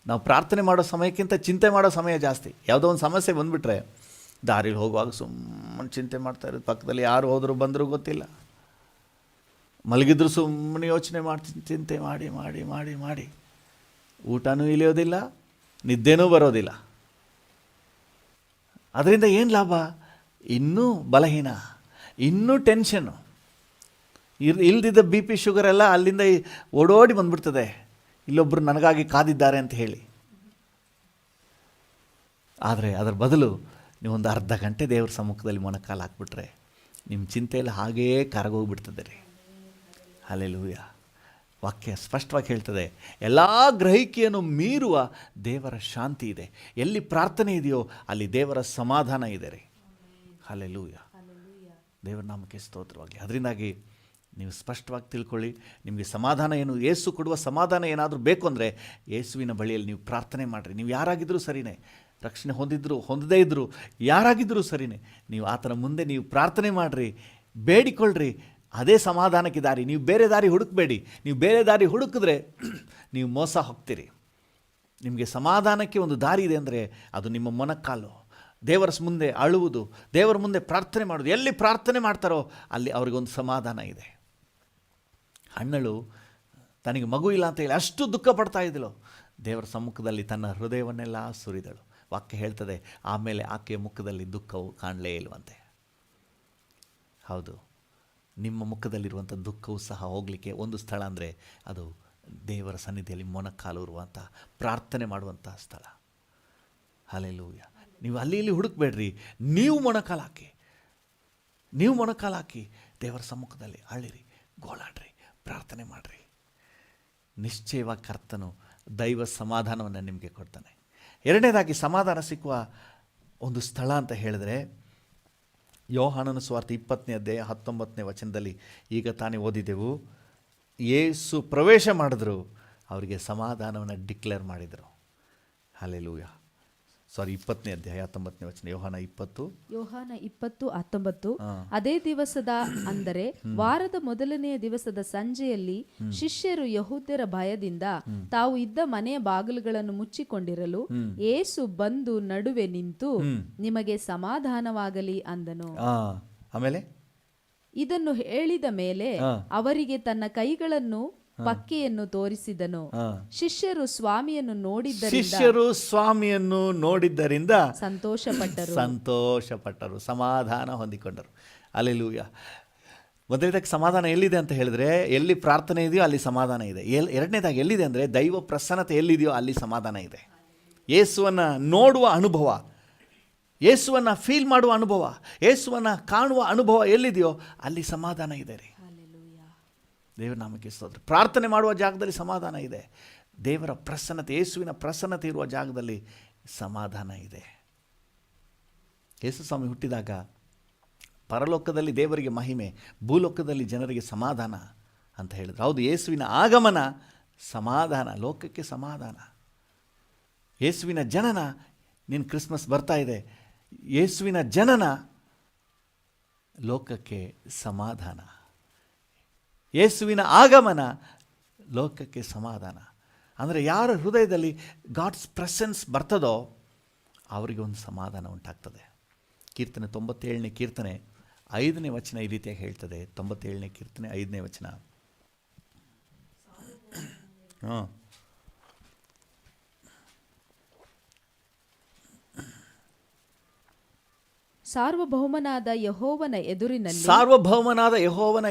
ನಾವು ಪ್ರಾರ್ಥನೆ ಮಾಡೋ ಸಮಯಕ್ಕಿಂತ ಚಿಂತೆ ಮಾಡೋ ಸಮಯ ಜಾಸ್ತಿ. ಯಾವುದೋ ಒಂದು ಸಮಸ್ಯೆ ಬಂದುಬಿಟ್ರೆ ದಾರಿಲಿ ಹೋಗುವಾಗ ಸುಮ್ಮನೆ ಚಿಂತೆ ಮಾಡ್ತಾ ಇರೋದು. ಪಕ್ಕದಲ್ಲಿ ಯಾರು ಹೋದರೂ ಬಂದರೂ ಗೊತ್ತಿಲ್ಲ, ಮಲಗಿದ್ರು ಸುಮ್ಮನೆ ಯೋಚನೆ ಮಾಡ್ತೀನಿ, ಚಿಂತೆ ಮಾಡಿ ಮಾಡಿ ಮಾಡಿ ಮಾಡಿ ಊಟನೂ ಇಳಿಯೋದಿಲ್ಲ, ನಿದ್ದೆನೂ ಬರೋದಿಲ್ಲ. ಅದರಿಂದ ಏನು ಲಾಭ? ಇನ್ನೂ ಬಲಹೀನ, ಇನ್ನೂ ಟೆನ್ಷನ್ನು. ಇಲ್ದಿದ್ದ BP ಶುಗರ್ ಎಲ್ಲ ಅಲ್ಲಿಂದ ಓಡೋಡಿ ಬಂದ್ಬಿಡ್ತದೆ, ಇಲ್ಲೊಬ್ಬರು ನನಗಾಗಿ ಕಾದಿದ್ದಾರೆ ಅಂತ ಹೇಳಿ. ಆದರೆ ಅದರ ಬದಲು ನೀವೊಂದು ಅರ್ಧ ಗಂಟೆ ದೇವ್ರ ಸಮ್ಮುಖದಲ್ಲಿ ಮೊಣಕಾಲು ಹಾಕ್ಬಿಟ್ರೆ ನಿಮ್ಮ ಚಿಂತೆಯಲ್ಲಿ ಹಾಗೇ ಕರಗೋಗ್ಬಿಡ್ತದೆ ರೀ. ಹಲ್ಲೆಲೂಯಾ. ವಾಕ್ಯ ಸ್ಪಷ್ಟವಾಗಿ ಹೇಳ್ತದೆ, ಎಲ್ಲ ಗ್ರಹಿಕೆಯನ್ನು ಮೀರುವ ದೇವರ ಶಾಂತಿ ಇದೆ. ಎಲ್ಲಿ ಪ್ರಾರ್ಥನೆ ಇದೆಯೋ ಅಲ್ಲಿ ದೇವರ ಸಮಾಧಾನ ಇದೆ ರೀ. ಹಲ್ಲೆಲೂಯಾ. ದೇವರ ನಾಮಕ್ಕೆ ಸ್ತೋತ್ರವಾಗಿ. ಅದರಿಂದಾಗಿ ನೀವು ಸ್ಪಷ್ಟವಾಗಿ ತಿಳ್ಕೊಳ್ಳಿ, ನಿಮಗೆ ಸಮಾಧಾನ ಏನು, ಯೇಸು ಕೊಡುವ ಸಮಾಧಾನ ಏನಾದರೂ ಬೇಕು ಅಂದರೆ ಯೇಸುವಿನ ಬಳಿಯಲ್ಲಿ ನೀವು ಪ್ರಾರ್ಥನೆ ಮಾಡಿರಿ. ನೀವು ಯಾರಾಗಿದ್ದರೂ ಸರಿಯೇ, ರಕ್ಷಣೆ ಹೊಂದದೇ ಇದ್ದರೂ ಯಾರಾಗಿದ್ದರೂ ಸರಿಯೇ, ನೀವು ಆತನ ಮುಂದೆ ನೀವು ಪ್ರಾರ್ಥನೆ ಮಾಡಿರಿ, ಬೇಡಿಕೊಳ್ಳ್ರಿ. ಅದೇ ಸಮಾಧಾನಕ್ಕೆ ದಾರಿ. ನೀವು ಬೇರೆ ದಾರಿ ಹುಡುಕಬೇಡಿ. ನೀವು ಬೇರೆ ದಾರಿ ಹುಡುಕಿದ್ರೆ ನೀವು ಮೋಸ ಹೋಗ್ತೀರಿ. ನಿಮಗೆ ಸಮಾಧಾನಕ್ಕೆ ಒಂದು ದಾರಿ ಇದೆ ಅಂದರೆ ಅದು ನಿಮ್ಮ ಮೊಣಕಾಲು. ದೇವರ ಮುಂದೆ ಅಳುವುದು, ದೇವರ ಮುಂದೆ ಪ್ರಾರ್ಥನೆ ಮಾಡೋದು. ಎಲ್ಲಿ ಪ್ರಾರ್ಥನೆ ಮಾಡ್ತಾರೋ ಅಲ್ಲಿ ಅವ್ರಿಗೊಂದು ಸಮಾಧಾನ ಇದೆ. ಹಣ್ಣಳು ತನಗೆ ಮಗು ಇಲ್ಲ ಅಂತ ಹೇಳಿ ಅಷ್ಟು ದುಃಖ ಪಡ್ತಾ ಇದ್ದಳು. ದೇವರ ಸಮ್ಮುಖದಲ್ಲಿ ತನ್ನ ಹೃದಯವನ್ನೆಲ್ಲ ಸುರಿದಳು. ವಾಕ್ಯ ಹೇಳ್ತದೆ, ಆಮೇಲೆ ಆಕೆಯ ಮುಖದಲ್ಲಿ ದುಃಖವು ಕಾಣಲೇ ಇಲ್ವಂತೆ. ಹೌದು, ನಿಮ್ಮ ಮುಖದಲ್ಲಿರುವಂಥ ದುಃಖವು ಸಹ ಹೋಗಲಿಕ್ಕೆ ಒಂದು ಸ್ಥಳ ಅಂದರೆ ಅದು ದೇವರ ಸನ್ನಿಧಿಯಲ್ಲಿ ಮೊಣಕಾಲು ಇರುವಂಥ ಪ್ರಾರ್ಥನೆ ಮಾಡುವಂಥ ಸ್ಥಳ. ಹಲ್ಲೆಲೂಯ. ನೀವು ಅಲ್ಲಿ ಇಲ್ಲಿ ಹುಡುಕಬೇಡ್ರಿ, ನೀವು ಮೊಣಕಾಲು ಹಾಕಿ ದೇವರ ಸಮ್ಮುಖದಲ್ಲಿ ಅಳಿರಿ, ಗೋಳಾಡ್ರಿ, ಪ್ರಾರ್ಥನೆ ಮಾಡಿರಿ. ನಿಶ್ಚಯವಾಗಿ ಕರ್ತನು ದೈವ ಸಮಾಧಾನವನ್ನು ನಿಮಗೆ ಕೊಡ್ತಾನೆ. ಎರಡನೇದಾಗಿ ಸಮಾಧಾನ ಸಿಕ್ಕುವ ಒಂದು ಸ್ಥಳ ಅಂತ ಹೇಳಿದ್ರೆ, ಯೋಹಾನನ ಸುವಾರ್ತೆ 20ನೇ ಅಧ್ಯಾಯ 19ನೇ ವಚನದಲ್ಲಿ ಈಗ ತಾನೇ ಓದಿದೆವು. ಯೇಸು ಪ್ರವೇಶ ಮಾಡಿದ್ರು, ಅವರಿಗೆ ಸಮಾಧಾನವನ್ನು ಡಿಕ್ಲೇರ್ ಮಾಡಿದರು. ಹಲ್ಲೆಲೂಯ. 20ನೇ ಅಧ್ಯಾಯ 19ನೇ ವಚನ, ಯೋಹಾನ 20:19. ಅದೇ ದಿವಸದ ಅಂದರೆ ವಾರದ ಮೊದಲನೆಯ ದಿವಸದ ಸಂಜೆಯಲ್ಲಿ ಶಿಷ್ಯರು ಯಹೂದ್ಯರ ಭಯದಿಂದ ತಾವು ಇದ್ದ ಮನೆಯ ಬಾಗಿಲುಗಳನ್ನು ಮುಚ್ಚಿಕೊಂಡಿರಲು ಯೇಸು ಬಂದು ನಡುವೆ ನಿಂತು ನಿಮಗೆ ಸಮಾಧಾನವಾಗಲಿ ಅಂದನು. ಆಮೇಲೆ ಇದನ್ನು ಹೇಳಿದ ಮೇಲೆ ಅವರಿಗೆ ತನ್ನ ಕೈಗಳನ್ನು ಪಕ್ಕೆಯನ್ನು ತೋರಿಸಿದನು. ಶಿಷ್ಯರು ಸ್ವಾಮಿಯನ್ನು ನೋಡಿದ್ದರಿಂದ ಸಂತೋಷಪಟ್ಟರು, ಸಮಾಧಾನ ಹೊಂದಿಕೊಂಡರು. ಹಲ್ಲೆಲೂಯ. ಮೊದಲನೇದಾಗಿ ಸಮಾಧಾನ ಎಲ್ಲಿದೆ ಅಂತ ಹೇಳಿದ್ರೆ, ಎಲ್ಲಿ ಪ್ರಾರ್ಥನೆ ಇದೆಯೋ ಅಲ್ಲಿ ಸಮಾಧಾನ ಇದೆ. ಎರಡನೇದಾಗಿ ಎಲ್ಲಿದೆ ಅಂದರೆ, ದೈವ ಪ್ರಸನ್ನತೆ ಎಲ್ಲಿದೆಯೋ ಅಲ್ಲಿ ಸಮಾಧಾನ ಇದೆ. ಯೇಸುವನ್ನು ನೋಡುವ ಅನುಭವ, ಯೇಸುವನ್ನು ಫೀಲ್ ಮಾಡುವ ಅನುಭವ, ಯೇಸುವನ್ನು ಕಾಣುವ ಅನುಭವ ಎಲ್ಲಿದೆಯೋ ಅಲ್ಲಿ ಸಮಾಧಾನ ಇದೆ ರೀ. ದೇವರ ನಾಮಕ್ಕೆ ಸ್ತೋತ್ರ. ಪ್ರಾರ್ಥನೆ ಮಾಡುವ ಜಾಗದಲ್ಲಿ ಸಮಾಧಾನ ಇದೆ. ದೇವರ ಪ್ರಸನ್ನತೆ, ಯೇಸುವಿನ ಪ್ರಸನ್ನತೆ ಇರುವ ಜಾಗದಲ್ಲಿ ಸಮಾಧಾನ ಇದೆ. ಯೇಸು ಸ್ವಾಮಿ ಹುಟ್ಟಿದಾಗ ಪರಲೋಕದಲ್ಲಿ ದೇವರಿಗೆ ಮಹಿಮೆ, ಭೂಲೋಕದಲ್ಲಿ ಜನರಿಗೆ ಸಮಾಧಾನ ಅಂತ ಹೇಳಿದ್ರು. ಹೌದು, ಯೇಸುವಿನ ಆಗಮನ ಸಮಾಧಾನ, ಲೋಕಕ್ಕೆ ಸಮಾಧಾನ. ಯೇಸುವಿನ ಜನನ, ನಿನ್ನ ಕ್ರಿಸ್ಮಸ್ ಬರ್ತಾ ಇದೆ, ಯೇಸುವಿನ ಜನನ ಲೋಕಕ್ಕೆ ಸಮಾಧಾನ. ಯೇಸುವಿನ ಆಗಮನ ಲೋಕಕ್ಕೆ ಸಮಾಧಾನ. ಅಂದರೆ ಯಾರ ಹೃದಯದಲ್ಲಿ ಗಾಡ್ಸ್ ಪ್ರೆಸೆನ್ಸ್ ಬರ್ತದೋ ಅವರಿಗೆ ಒಂದು ಸಮಾಧಾನ ಉಂಟಾಗ್ತದೆ. ಕೀರ್ತನೆ 97ನೇ ಕೀರ್ತನೆ 5ನೇ ವಚನ ಈ ರೀತಿಯಾಗಿ ಹೇಳ್ತದೆ. 97ನೇ ಕೀರ್ತನೆ 5ನೇ ವಚನ. ಸಾರ್ವಭೌಮನಾದ ಯೆಹೋವನ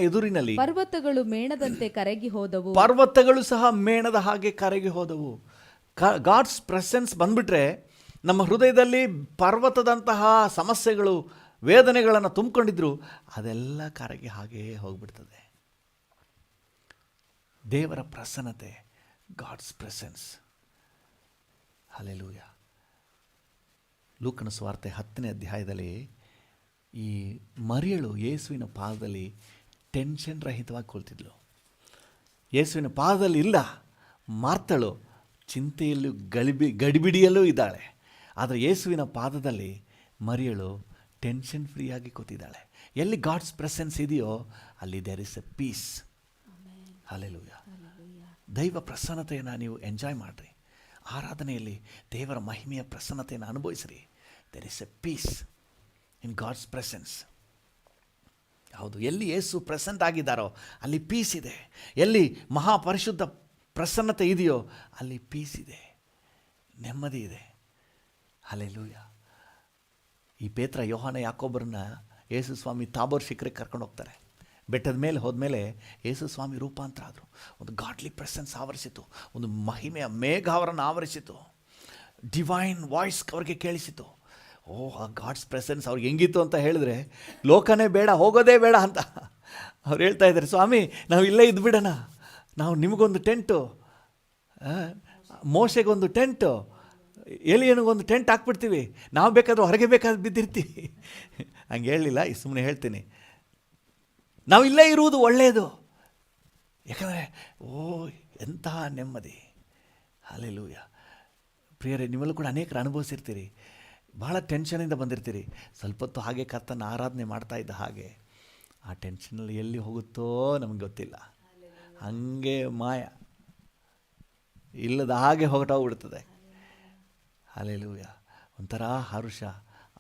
ಎದುರಿನಲ್ಲಿ ಪರ್ವತಗಳು ಮೇಣದಂತೆ ಕರಗಿ ಹೋದವು. ಪರ್ವತಗಳು ಸಹ ಮೇಣದ ಹಾಗೆ ಕರಗಿ ಹೋದವು. ಗಾಡ್ಸ್ ಪ್ರೆಸೆನ್ಸ್ ಬಂದ್ಬಿಟ್ರೆ ನಮ್ಮ ಹೃದಯದಲ್ಲಿ ಪರ್ವತದಂತಹ ಸಮಸ್ಯೆಗಳು, ವೇದನೆಗಳನ್ನು ತುಂಬಿಕೊಂಡಿದ್ರು ಅದೆಲ್ಲ ಕರಗಿ ಹಾಗೇ ಹೋಗ್ಬಿಡ್ತದೆ. ದೇವರ ಪ್ರಸನ್ನತೆ, ಗಾಡ್ಸ್ ಪ್ರೆಸೆನ್ಸ್. ಹಲ್ಲೆಲೂಯ. ಲೂಕನ ಸುವಾರ್ತೆ 10ನೇ ಅಧ್ಯಾಯದಲ್ಲಿ ಈ ಮರಿಯಳು ಯೇಸುವಿನ ಪಾದದಲ್ಲಿ ಟೆನ್ಷನ್ ರಹಿತವಾಗಿ ಕುಳಿತಿದ್ಲು. ಯೇಸುವಿನ ಪಾದದಲ್ಲಿ ಇಲ್ಲ, ಮಾರ್ತಳು ಚಿಂತೆಯಲ್ಲೂ ಗಡಿಬಿಡಿಯಲ್ಲೂ ಇದ್ದಾಳೆ. ಆದರೆ ಯೇಸುವಿನ ಪಾದದಲ್ಲಿ ಮರಿಯಳು ಟೆನ್ಷನ್ ಫ್ರೀಯಾಗಿ ಕೂತಿದ್ದಾಳೆ. ಎಲ್ಲಿ ಗಾಡ್ಸ್ ಪ್ರೆಸೆನ್ಸ್ ಇದೆಯೋ ಅಲ್ಲಿ there is a peace. Hallelujah. ದೈವ ಪ್ರಸನ್ನತೆಯನ್ನು ನೀವು ಎಂಜಾಯ್ ಮಾಡಿರಿ. ಆರಾಧನೆಯಲ್ಲಿ ದೇವರ ಮಹಿಮೆಯ ಪ್ರಸನ್ನತೆಯನ್ನು ಅನುಭವಿಸ್ರಿ. There is a peace in God's presence. ಹೌದು, ಎಲ್ಲಿ ಯೇಸು ಪ್ರೆಸೆಂಟ್ ಆಗಿದ್ದಾರೋ ಅಲ್ಲಿ ಪೀಸ್ ಇದೆ. ಎಲ್ಲಿ ಮಹಾಪರಿಶುದ್ಧ ಪ್ರಸನ್ನತೆ ಇದೆಯೋ ಅಲ್ಲಿ ಪೀಸ್ ಇದೆ, ನೆಮ್ಮದಿ ಇದೆ. ಹಲ್ಲೆಲೂಯ. ಈ ಪೇತ್ರ, ಯೋಹಾನ, ಯಾಕೋಬರನ್ನ ಯೇಸು ಸ್ವಾಮಿ ತಾಬೋರ್ ಶಿಖರಕ್ಕೆ ಕರ್ಕೊಂಡು ಹೋಗ್ತಾರೆ. ಬೆಟ್ಟದ ಮೇಲೆ ಹೋದ್ಮೇಲೆ ಯೇಸು ಸ್ವಾಮಿ ರೂಪಾಂತರ ಆದರು. ಒಂದು ಗಾಡ್ಲಿ ಪ್ರೆಸೆನ್ಸ್ ಆವರಿಸಿತು, ಒಂದು ಮಹಿಮೆಯ ಮೇಘ ಅವರನ್ನು ಆವರಿಸಿತು, ಡಿವೈನ್ ವಾಯ್ಸ್ ಅವ್ರಿಗೆ ಕೇಳಿಸಿತು. ಆ ಗಾಡ್ಸ್ ಪ್ರೆಸೆನ್ಸ್ ಅವ್ರಿಗೆ ಹೆಂಗಿತ್ತು ಅಂತ ಹೇಳಿದ್ರೆ, ಲೋಕನೇ ಬೇಡ, ಹೋಗೋದೇ ಬೇಡ ಅಂತ ಅವ್ರು ಹೇಳ್ತಾ ಇದ್ದಾರೆ. ಸ್ವಾಮಿ, ನಾವು ಇಲ್ಲೇ ಇದ್ಬಿಡೋಣ, ನಾವು ನಿಮಗೊಂದು ಟೆಂಟು, ಮೋಶೆಗೊಂದು ಟೆಂಟು, ಎಲಿಯನಿಗೊಂದು ಟೆಂಟ್ ಹಾಕ್ಬಿಡ್ತೀವಿ, ನಾವು ಬೇಕಾದರೂ ಹೊರಗೆ ಬೇಕಾದ್ರೆ ಬಿದ್ದಿರ್ತೀವಿ. ಹಂಗೆ ಹೇಳಲಿಲ್ಲ, ಸುಮ್ಮನೆ ಹೇಳ್ತೀನಿ. ನಾವು ಇಲ್ಲೇ ಇರುವುದು ಒಳ್ಳೆಯದು. ಯಾಕಂದರೆ ಎಂತಹ ನೆಮ್ಮದಿ. ಹಲ್ಲೆಲೂಯ. ಪ್ರಿಯರೇ, ನಿಮ್ಮಲ್ಲೂ ಕೂಡ ಅನೇಕರು ಅನುಭವಿಸಿರ್ತೀರಿ. ಭಾಳ ಟೆನ್ಷನಿಂದ ಬಂದಿರ್ತೀರಿ. ಸ್ವಲ್ಪ ಹೊತ್ತು ಹಾಗೆ ಕರ್ತನ ಆರಾಧನೆ ಮಾಡ್ತಾ ಇದ್ದ ಹಾಗೆ ಆ ಟೆನ್ಷನಲ್ಲಿ ಎಲ್ಲಿ ಹೋಗುತ್ತೋ ನಮಗೆ ಗೊತ್ತಿಲ್ಲ. ಹಾಗೆ ಮಾಯ ಇಲ್ಲದ ಹಾಗೆ ಹೊರಟೋಗ್ಬಿಡ್ತದೆ. ಹಲ್ಲೆಲೂಯಾ. ಒಂಥರ ಹರುಷ,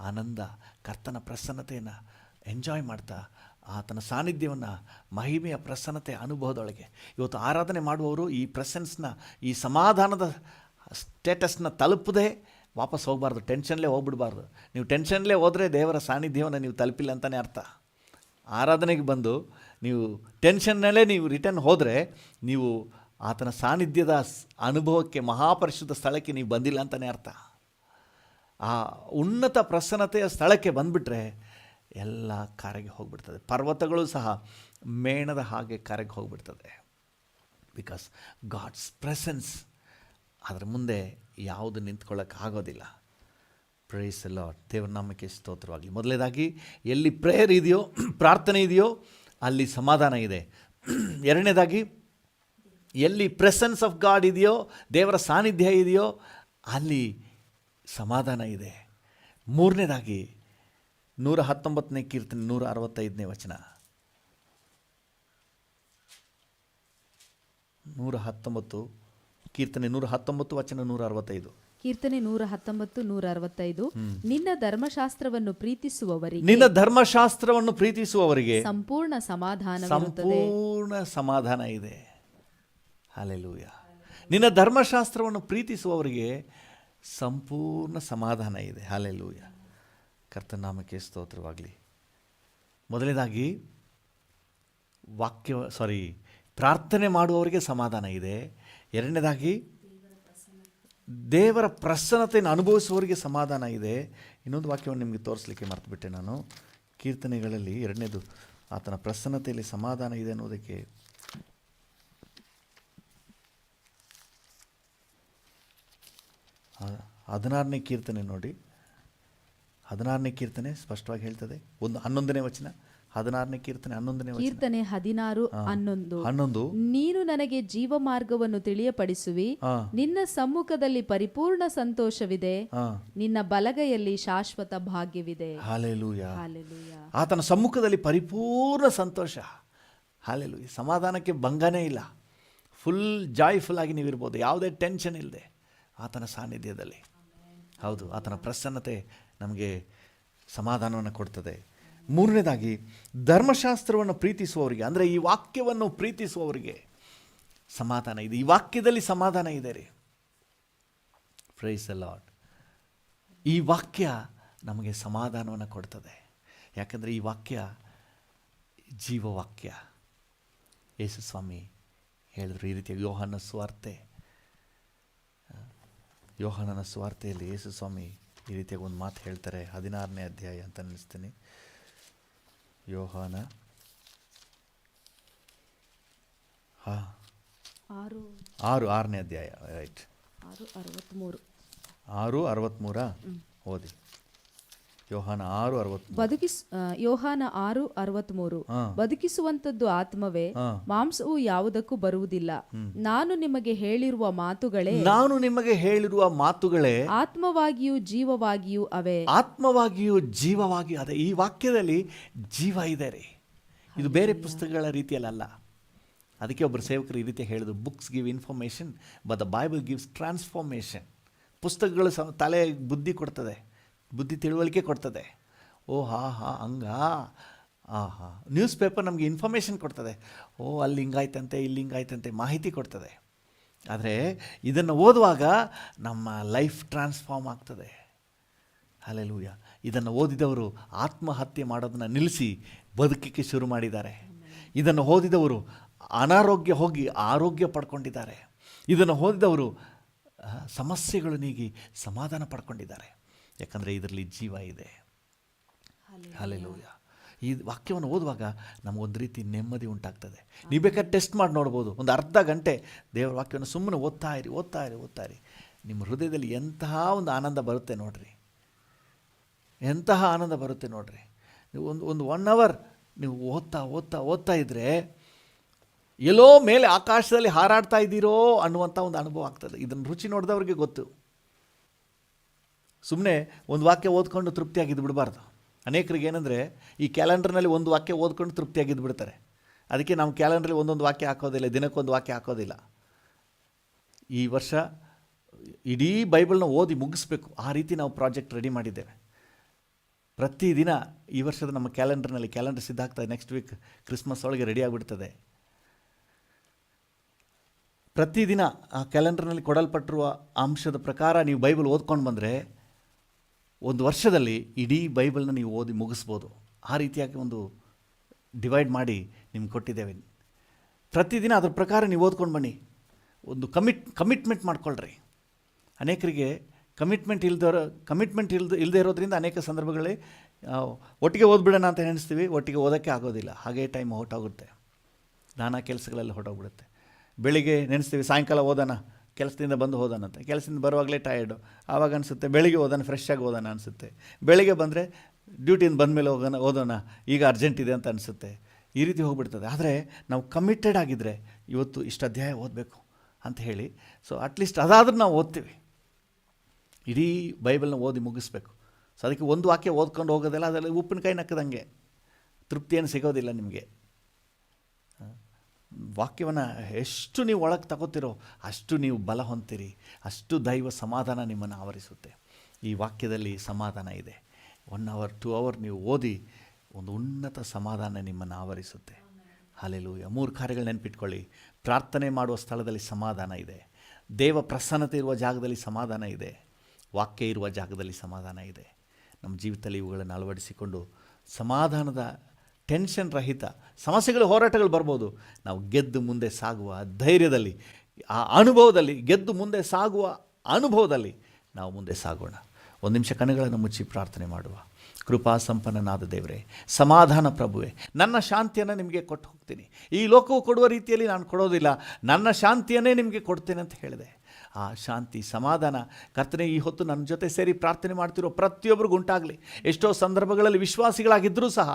ಆನಂದ, ಕರ್ತನ ಪ್ರಸನ್ನತೆಯನ್ನು ಎಂಜಾಯ್ ಮಾಡ್ತಾ ಆತನ ಸಾನ್ನಿಧ್ಯವನ್ನು, ಮಹಿಮೆಯ ಪ್ರಸನ್ನತೆ ಅನುಭವದೊಳಗೆ ಇವತ್ತು ಆರಾಧನೆ ಮಾಡುವವರು ಈ ಪ್ರೆಸೆನ್ಸ್ನ, ಈ ಸಮಾಧಾನದ ಸ್ಟೇಟಸ್ನ ತಲುಪದೆ ವಾಪಸ್ ಹೋಗಬಾರ್ದು. ಟೆನ್ಷನ್ಲೇ ಹೋಗ್ಬಿಡಬಾರ್ದು. ನೀವು ಟೆನ್ಷನ್ಲೇ ಹೋದರೆ ದೇವರ ಸಾನ್ನಿಧ್ಯವನ್ನು ನೀವು ತಲುಪಿಲ್ಲ ಅಂತಲೇ ಅರ್ಥ. ಆರಾಧನೆಗೆ ಬಂದು ನೀವು ಟೆನ್ಷನ್ನಲ್ಲೇ ನೀವು ರಿಟರ್ನ್ ಹೋದರೆ ನೀವು ಆತನ ಸಾನ್ನಿಧ್ಯದ ಅನುಭವಕ್ಕೆ, ಮಹಾಪರಿಶುದ್ಧ ಸ್ಥಳಕ್ಕೆ ನೀವು ಬಂದಿಲ್ಲ ಅಂತಲೇ ಅರ್ಥ. ಆ ಉನ್ನತ ಪ್ರಸನ್ನತೆಯ ಸ್ಥಳಕ್ಕೆ ಬಂದುಬಿಟ್ರೆ ಎಲ್ಲ ಕರಗಿ ಹೋಗ್ಬಿಡ್ತದೆ. ಪರ್ವತಗಳು ಸಹ ಮೇಣದ ಹಾಗೆ ಕರಗಿ ಹೋಗ್ಬಿಡ್ತದೆ. ಬಿಕಾಸ್ ಗಾಡ್ಸ್ ಪ್ರೆಸೆನ್ಸ್, ಅದರ ಮುಂದೆ ಯಾವುದು ನಿಂತ್ಕೊಳ್ಳೋಕೆ ಆಗೋದಿಲ್ಲ. Praise the Lord. ದೇವರ ನಾಮಕ್ಕೆ ಸ್ತೋತ್ರವಾಗಲಿ. ಮೊದಲನೇದಾಗಿ ಎಲ್ಲಿ ಪ್ರೇಯರ್ ಇದೆಯೋ, ಪ್ರಾರ್ಥನೆ ಇದೆಯೋ ಅಲ್ಲಿ ಸಮಾಧಾನ ಇದೆ. ಎರಡನೇದಾಗಿ ಎಲ್ಲಿ ಪ್ರೆಸೆನ್ಸ್ ಆಫ್ ಗಾಡ್ ಇದೆಯೋ, ದೇವರ ಸಾನ್ನಿಧ್ಯ ಇದೆಯೋ ಅಲ್ಲಿ ಸಮಾಧಾನ ಇದೆ. ಮೂರನೇದಾಗಿ 119ನೇ ಕೀರ್ತನೆ 165ನೇ ವಚನ. 119 ಕೀರ್ತನೆ 119 ವಚನ 165. ಕೀರ್ತನೆ 119, 165. ನಿನ್ನ ಧರ್ಮಶಾಸ್ತ್ರವನ್ನು ಪ್ರೀತಿಸುವವರಿಗೆ, ನಿನ್ನ ಧರ್ಮಶಾಸ್ತ್ರವನ್ನು ಪ್ರೀತಿಸುವವರಿಗೆ ಸಂಪೂರ್ಣ ಸಂಪೂರ್ಣ ಸಮಾಧಾನ ಇದೆ. ಹಲ್ಲೆಲೂಯಾ. ನಿನ್ನ ಧರ್ಮಶಾಸ್ತ್ರವನ್ನು ಪ್ರೀತಿಸುವವರಿಗೆ ಸಂಪೂರ್ಣ ಸಮಾಧಾನ ಇದೆ. ಹಲ್ಲೆಲೂಯಾ. ಕರ್ತನ ನಾಮಕ್ಕೆ ಸ್ತೋತ್ರವಾಗಲಿ. ಮೊದಲನೇದಾಗಿ ಪ್ರಾರ್ಥನೆ ಮಾಡುವವರಿಗೆ ಸಮಾಧಾನ ಇದೆ. ಎರಡನೇದಾಗಿ ದೇವರ ಪ್ರಸನ್ನತೆಯನ್ನು ಅನುಭವಿಸುವವರಿಗೆ ಸಮಾಧಾನ ಇದೆ. ಇನ್ನೊಂದು ವಾಕ್ಯವನ್ನು ನಿಮಗೆ ತೋರಿಸಲಿಕ್ಕೆ ಮರ್ತುಬಿಟ್ಟೆ ನಾನು. ಕೀರ್ತನೆಗಳಲ್ಲಿ ಎರಡನೇದು ಆತನ ಪ್ರಸನ್ನತೆಯಲ್ಲಿ ಸಮಾಧಾನ ಇದೆ ಅನ್ನೋದಕ್ಕೆ ಹದಿನಾರನೇ ಕೀರ್ತನೆ ನೋಡಿ. 16ನೇ ಕೀರ್ತನೆ ಸ್ಪಷ್ಟವಾಗಿ ಹೇಳ್ತದೆ. 11ನೇ ವಚನ. 16ನೇ ಕೀರ್ತನೆ 11ನೇ ವಚನ. ಕೀರ್ತನೆ 16, 11. ನೀನು ನನಗೆ ಜೀವ ಮಾರ್ಗವನ್ನು ತಿಳಿಯಪಡಿಸುವಿ. ನಿನ್ನ ಸಮ್ಮುಖದಲ್ಲಿ ಪರಿಪೂರ್ಣ ಸಂತೋಷವಿದೆ. ನಿನ್ನ ಬಲಗೈಯಲ್ಲಿ ಶಾಶ್ವತ ಭಾಗ್ಯವಿದೆ. ಹಲ್ಲೆಲೂಯಾ. ಹಲ್ಲೆಲೂಯಾ. ಆತನ ಸಮ್ಮುಖದಲ್ಲಿ ಪರಿಪೂರ್ಣ ಸಂತೋಷ. ಹಲ್ಲೆಲೂಯಾ. ಸಮಾಧಾನಕ್ಕೆ ಭಂಗನೇ ಇಲ್ಲ. ಫುಲ್ ಜಾಯ್ಫುಲ್ ಆಗಿ ನೀವಿರ್ಬೋದು, ಯಾವುದೇ ಟೆನ್ಷನ್ ಇಲ್ಲದೆ ಆತನ ಸಾನ್ನಿಧ್ಯದಲ್ಲಿ. ಹೌದು, ಆತನ ಪ್ರಸನ್ನತೆ ನಮಗೆ ಸಮಾಧಾನವನ್ನು ಕೊಡ್ತದೆ. ಮೂರನೇದಾಗಿ ಧರ್ಮಶಾಸ್ತ್ರವನ್ನು ಪ್ರೀತಿಸುವವರಿಗೆ, ಅಂದರೆ ಈ ವಾಕ್ಯವನ್ನು ಪ್ರೀತಿಸುವವರಿಗೆ ಸಮಾಧಾನ ಇದೆ. ಈ ವಾಕ್ಯದಲ್ಲಿ ಸಮಾಧಾನ ಇದೆ ರೀ. Praise the Lord. ಈ ವಾಕ್ಯ ನಮಗೆ ಸಮಾಧಾನವನ್ನು ಕೊಡ್ತದೆ. ಯಾಕಂದರೆ ಈ ವಾಕ್ಯ ಜೀವವಾಕ್ಯ. ಯೇಸು ಸ್ವಾಮಿ ಹೇಳಿದ್ರು ಈ ರೀತಿಯಾಗಿ. ಯೋಹಾನನ ಸುವಾರ್ತೆಯಲ್ಲಿ ಯೇಸು ಸ್ವಾಮಿ ಈ ರೀತಿಯಾಗಿ ಒಂದು ಮಾತು ಹೇಳ್ತಾರೆ. 16ನೇ ಅಧ್ಯಾಯ ಅಂತ ಅನ್ನಿಸ್ತೀನಿ. ಯೋಹಾನ 6ನೇ ಅಧ್ಯಾಯ, ರೈಟ್. 6:63 ಓದಿ. ಯೋಹಾನ 6:63. ಯೋಹಾನ 6:63. ಬದುಕಿಸುವಂತದ್ದು ಆತ್ಮವೇ, ಮಾಂಸವು ಯಾವುದಕ್ಕೂ ಬರುವುದಿಲ್ಲ. ನಾನು ನಿಮಗೆ ಹೇಳಿರುವ ಮಾತುಗಳೇ ಆತ್ಮವಾಗಿಯೂ ಜೀವವಾಗಿಯೂ ಅವೆ. ಆತ್ಮವಾಗಿಯೂ ಜೀವವಾಗಿಯೂ ಅದೇ. ಈ ವಾಕ್ಯದಲ್ಲಿ ಜೀವ ಇದೆ ರೀ. ಇದು ಬೇರೆ ಪುಸ್ತಕಗಳ ರೀತಿಯಲ್ಲ. ಅದಕ್ಕೆ ಒಬ್ಬರು ಸೇವಕರು ಈ ರೀತಿ ಹೇಳಿದ್ರು, books give information but the Bible gives transformation. ಪುಸ್ತಕಗಳು ತಲೆ ಬುದ್ಧಿ ಕೊಡ್ತದೆ, ಬುದ್ಧಿ ತಿಳುವಳಿಕೆ ಕೊಡ್ತದೆ. ಹಂಗಾ. ನ್ಯೂಸ್ ಪೇಪರ್ ನಮಗೆ ಇನ್ಫಾರ್ಮೇಷನ್ ಕೊಡ್ತದೆ. ಅಲ್ಲಿ ಹಿಂಗಾಯ್ತಂತೆ, ಇಲ್ಲಿ ಹಿಂಗಾಯ್ತಂತೆ, ಮಾಹಿತಿ ಕೊಡ್ತದೆ. ಆದರೆ ಇದನ್ನು ಓದುವಾಗ ನಮ್ಮ ಲೈಫ್ ಟ್ರಾನ್ಸ್ಫಾರ್ಮ್ ಆಗ್ತದೆ. ಹಲ್ಲೆಲೂಯಾ. ಇದನ್ನು ಓದಿದವರು ಆತ್ಮಹತ್ಯೆ ಮಾಡೋದನ್ನು ನಿಲ್ಲಿಸಿ ಬದುಕಕ್ಕೆ ಶುರು ಮಾಡಿದ್ದಾರೆ. ಇದನ್ನು ಓದಿದವರು ಅನಾರೋಗ್ಯ ಹೋಗಿ ಆರೋಗ್ಯ ಪಡ್ಕೊಂಡಿದ್ದಾರೆ. ಇದನ್ನು ಓದಿದವರು ಸಮಸ್ಯೆಗಳು ನೀಗಿ ಸಮಾಧಾನ ಪಡ್ಕೊಂಡಿದ್ದಾರೆ. ಯಾಕಂದರೆ ಇದರಲ್ಲಿ ಜೀವ ಇದೆ. ಹಲ್ಲೆಲೂಯಾ. ಈ ವಾಕ್ಯವನ್ನು ಓದುವಾಗ ನಮಗೊಂದು ರೀತಿ ನೆಮ್ಮದಿ ಉಂಟಾಗ್ತದೆ. ನೀವು ಬೇಕಾದ್ರೆ ಟೆಸ್ಟ್ ಮಾಡಿ ನೋಡ್ಬೋದು. ಒಂದು ಅರ್ಧ ಗಂಟೆ ದೇವರ ವಾಕ್ಯವನ್ನು ಸುಮ್ಮನೆ ಓದ್ತಾ ಇರಿ. ನಿಮ್ಮ ಹೃದಯದಲ್ಲಿ ಎಂತಹ ಒಂದು ಆನಂದ ಬರುತ್ತೆ ನೋಡ್ರಿ. ಎಂತಹ ಆನಂದ ಬರುತ್ತೆ ನೋಡ್ರಿ. ನೀವು ಒಂದು 1 ಅವರ್ ನೀವು ಓದ್ತಾ ಇದ್ದರೆ ಎಲ್ಲೋ ಮೇಲೆ ಆಕಾಶದಲ್ಲಿ ಹಾರಾಡ್ತಾ ಇದ್ದೀರೋ ಅನ್ನುವಂಥ ಒಂದು ಅನುಭವ ಆಗ್ತದೆ. ಇದನ್ನು ರುಚಿ ನೋಡಿದವ್ರಿಗೆ ಗೊತ್ತು. ಸುಮ್ಮನೆ ಒಂದು ವಾಕ್ಯ ಓದ್ಕೊಂಡು ತೃಪ್ತಿಯಾಗಿದ್ದು ಬಿಡಬಾರ್ದು. ಅನೇಕರಿಗೆ ಏನಂದರೆ ಈ ಕ್ಯಾಲೆಂಡರ್ನಲ್ಲಿ ಒಂದು ವಾಕ್ಯ ಓದ್ಕೊಂಡು ತೃಪ್ತಿಯಾಗಿದ್ದು ಬಿಡ್ತಾರೆ. ಅದಕ್ಕೆ ನಾವು ಕ್ಯಾಲೆಂಡ್ರಲ್ಲಿ ಒಂದೊಂದು ವಾಕ್ಯ ಹಾಕೋದಿಲ್ಲ, ದಿನಕ್ಕೊಂದು ವಾಕ್ಯ ಹಾಕೋದಿಲ್ಲ. ಈ ವರ್ಷ ಇಡೀ ಬೈಬಲ್ನ ಓದಿ ಮುಗಿಸ್ಬೇಕು. ಆ ರೀತಿ ನಾವು ಪ್ರಾಜೆಕ್ಟ್ ರೆಡಿ ಮಾಡಿದ್ದೇವೆ. ಪ್ರತಿದಿನ ಈ ವರ್ಷದ ನಮ್ಮ ಕ್ಯಾಲೆಂಡರ್ ಸಿದ್ಧ ಆಗ್ತದೆ. ನೆಕ್ಸ್ಟ್ ವೀಕ್ ಕ್ರಿಸ್ಮಸ್ ಒಳಗೆ ರೆಡಿ ಆಗಿಬಿಡ್ತದೆ. ಪ್ರತಿದಿನ ಆ ಕ್ಯಾಲೆಂಡರ್ನಲ್ಲಿ ಕೊಡಲ್ಪಟ್ಟಿರುವ ಅಂಶದ ಪ್ರಕಾರ ನೀವು ಬೈಬಲ್ ಓದ್ಕೊಂಡು ಬಂದರೆ ಒಂದು ವರ್ಷದಲ್ಲಿ ಇಡೀ ಬೈಬಲ್ನ ನೀವು ಓದಿ ಮುಗಿಸ್ಬೋದು. ಆ ರೀತಿಯಾಗಿ ಒಂದು ಡಿವೈಡ್ ಮಾಡಿ ನಿಮ್ಗೆ ಕೊಟ್ಟಿದ್ದೇವೆ. ಪ್ರತಿದಿನ ಅದ್ರ ಪ್ರಕಾರ ನೀವು ಓದ್ಕೊಂಡು ಬನ್ನಿ. ಒಂದು ಕಮಿಟ್ಮೆಂಟ್ ಮಾಡ್ಕೊಳ್ರಿ. ಅನೇಕರಿಗೆ ಕಮಿಟ್ಮೆಂಟ್ ಇಲ್ಲದೆ ಇರೋದ್ರಿಂದ ಅನೇಕ ಸಂದರ್ಭಗಳಲ್ಲಿ ಒಟ್ಟಿಗೆ ಓದ್ಬಿಡೋಣ ಅಂತ ಎಣಿಸ್ತೀವಿ, ಒಟ್ಟಿಗೆ ಓದೋಕ್ಕೆ ಆಗೋದಿಲ್ಲ. ಹಾಗೇ ಟೈಮ್ ಹೊರಟೋಗುತ್ತೆ, ನಾನಾ ಕೆಲಸಗಳಲ್ಲಿ ಹೊರಟೋಗ್ಬಿಡುತ್ತೆ. ಬೆಳಿಗ್ಗೆ ನೆನೆಸ್ತೀವಿ ಸಾಯಂಕಾಲ ಓದೋಣ, ಕೆಲಸದಿಂದ ಬಂದು ಓದೋಣ ಅಂತ. ಕೆಲಸದಿಂದ ಬರುವಾಗಲೇ ಟಯರ್ಡು, ಆವಾಗ ಅನಿಸುತ್ತೆ ಬೆಳಿಗ್ಗೆ ಓದೋಣ, ಫ್ರೆಶ್ ಆಗಿ ಓದೋಣ ಅನಿಸುತ್ತೆ. ಬೆಳಿಗ್ಗೆ ಬಂದರೆ ಡ್ಯೂಟಿಯಿಂದ ಬಂದಮೇಲೆ ಓದೋಣ, ಈಗ ಅರ್ಜೆಂಟ್ ಇದೆ ಅಂತ ಅನಿಸುತ್ತೆ. ಈ ರೀತಿ ಹೋಗ್ಬಿಡ್ತದೆ. ಆದರೆ ನಾವು ಕಮಿಟೆಡ್ ಆಗಿದ್ದರೆ ಇವತ್ತು ಇಷ್ಟು ಅಧ್ಯಾಯ ಓದಬೇಕು ಅಂತ ಹೇಳಿ, ಸೊ ಅಟ್ಲೀಸ್ಟ್ ಅದಾದ್ರೂ ನಾವು ಓದ್ತೀವಿ. ಇಡೀ ಬೈಬಲ್ನ ಓದಿ ಮುಗಿಸ್ಬೇಕು. ಸೊ ಅದಕ್ಕೆ ಒಂದು ವಾಕ್ಯ ಓದ್ಕೊಂಡು ಹೋಗೋದಿಲ್ಲ, ಅದರಲ್ಲಿ ಉಪ್ಪಿನಕಾಯಿ ನಕ್ಕದಂಗೆ ತೃಪ್ತಿಯನ್ನು ಸಿಗೋದಿಲ್ಲ ನಿಮಗೆ. ವಾಕ್ಯವನ್ನು ಎಷ್ಟು ನೀವು ಒಳಗೆ ತಗೋತಿರೋ ಅಷ್ಟು ನೀವು ಬಲ ಹೊಂದ್ತೀರಿ, ಅಷ್ಟು ದೈವ ಸಮಾಧಾನ ನಿಮ್ಮನ್ನು ಆವರಿಸುತ್ತೆ. ಈ ವಾಕ್ಯದಲ್ಲಿ ಸಮಾಧಾನ ಇದೆ. 1 hour 2 hour ನೀವು ಓದಿ ಒಂದು ಉನ್ನತ ಸಮಾಧಾನ ನಿಮ್ಮನ್ನು ಆವರಿಸುತ್ತೆ. ಹಲ್ಲೆಲೂಯಾ. 3 ಕಾರ್ಯಗಳು ನೆನಪಿಟ್ಕೊಳ್ಳಿ. ಪ್ರಾರ್ಥನೆ ಮಾಡುವ ಸ್ಥಳದಲ್ಲಿ ಸಮಾಧಾನ ಇದೆ, ದೇವ ಪ್ರಸನ್ನತೆ ಇರುವ ಜಾಗದಲ್ಲಿ ಸಮಾಧಾನ ಇದೆ, ವಾಕ್ಯ ಇರುವ ಜಾಗದಲ್ಲಿ ಸಮಾಧಾನ ಇದೆ. ನಮ್ಮ ಜೀವಿತದಲ್ಲಿ ಇವುಗಳನ್ನು ಅಳವಡಿಸಿಕೊಂಡು ಸಮಾಧಾನದ ಟೆನ್ಷನ್ ರಹಿತ, ಸಮಸ್ಯೆಗಳು ಹೋರಾಟಗಳು ಬರ್ಬೋದು, ನಾವು ಗೆದ್ದು ಮುಂದೆ ಸಾಗುವ ಧೈರ್ಯದಲ್ಲಿ, ಆ ಅನುಭವದಲ್ಲಿ, ಗೆದ್ದು ಮುಂದೆ ಸಾಗುವ ಅನುಭವದಲ್ಲಿ ನಾವು ಮುಂದೆ ಸಾಗೋಣ. 1 ನಿಮಿಷ ಕಣ್ಣುಗಳನ್ನು ಮುಚ್ಚಿ ಪ್ರಾರ್ಥನೆ ಮಾಡುವ. ಕೃಪಾ ಸಂಪನ್ನನಾದ ದೇವರೇ, ಸಮಾಧಾನ ಪ್ರಭುವೆ, ನನ್ನ ಶಾಂತಿಯನ್ನು ನಿಮಗೆ ಕೊಟ್ಟು ಹೋಗ್ತೀನಿ. ಈ ಲೋಕವು ಕೊಡುವ ರೀತಿಯಲ್ಲಿ ನಾನು ಕೊಡೋದಿಲ್ಲ, ನನ್ನ ಶಾಂತಿಯನ್ನೇ ನಿಮಗೆ ಕೊಡ್ತೇನೆ ಅಂತ ಹೇಳಿದೆ. ಆ ಶಾಂತಿ ಸಮಾಧಾನ ಕರ್ತನೇ ಈ ಹೊತ್ತು ನನ್ನ ಜೊತೆ ಸೇರಿ ಪ್ರಾರ್ಥನೆ ಮಾಡ್ತಿರೋ ಪ್ರತಿಯೊಬ್ಬರಿಗೂ ಉಂಟಾಗಲಿ. ಎಷ್ಟೋ ಸಂದರ್ಭಗಳಲ್ಲಿ ವಿಶ್ವಾಸಿಗಳಾಗಿದ್ದರೂ ಸಹ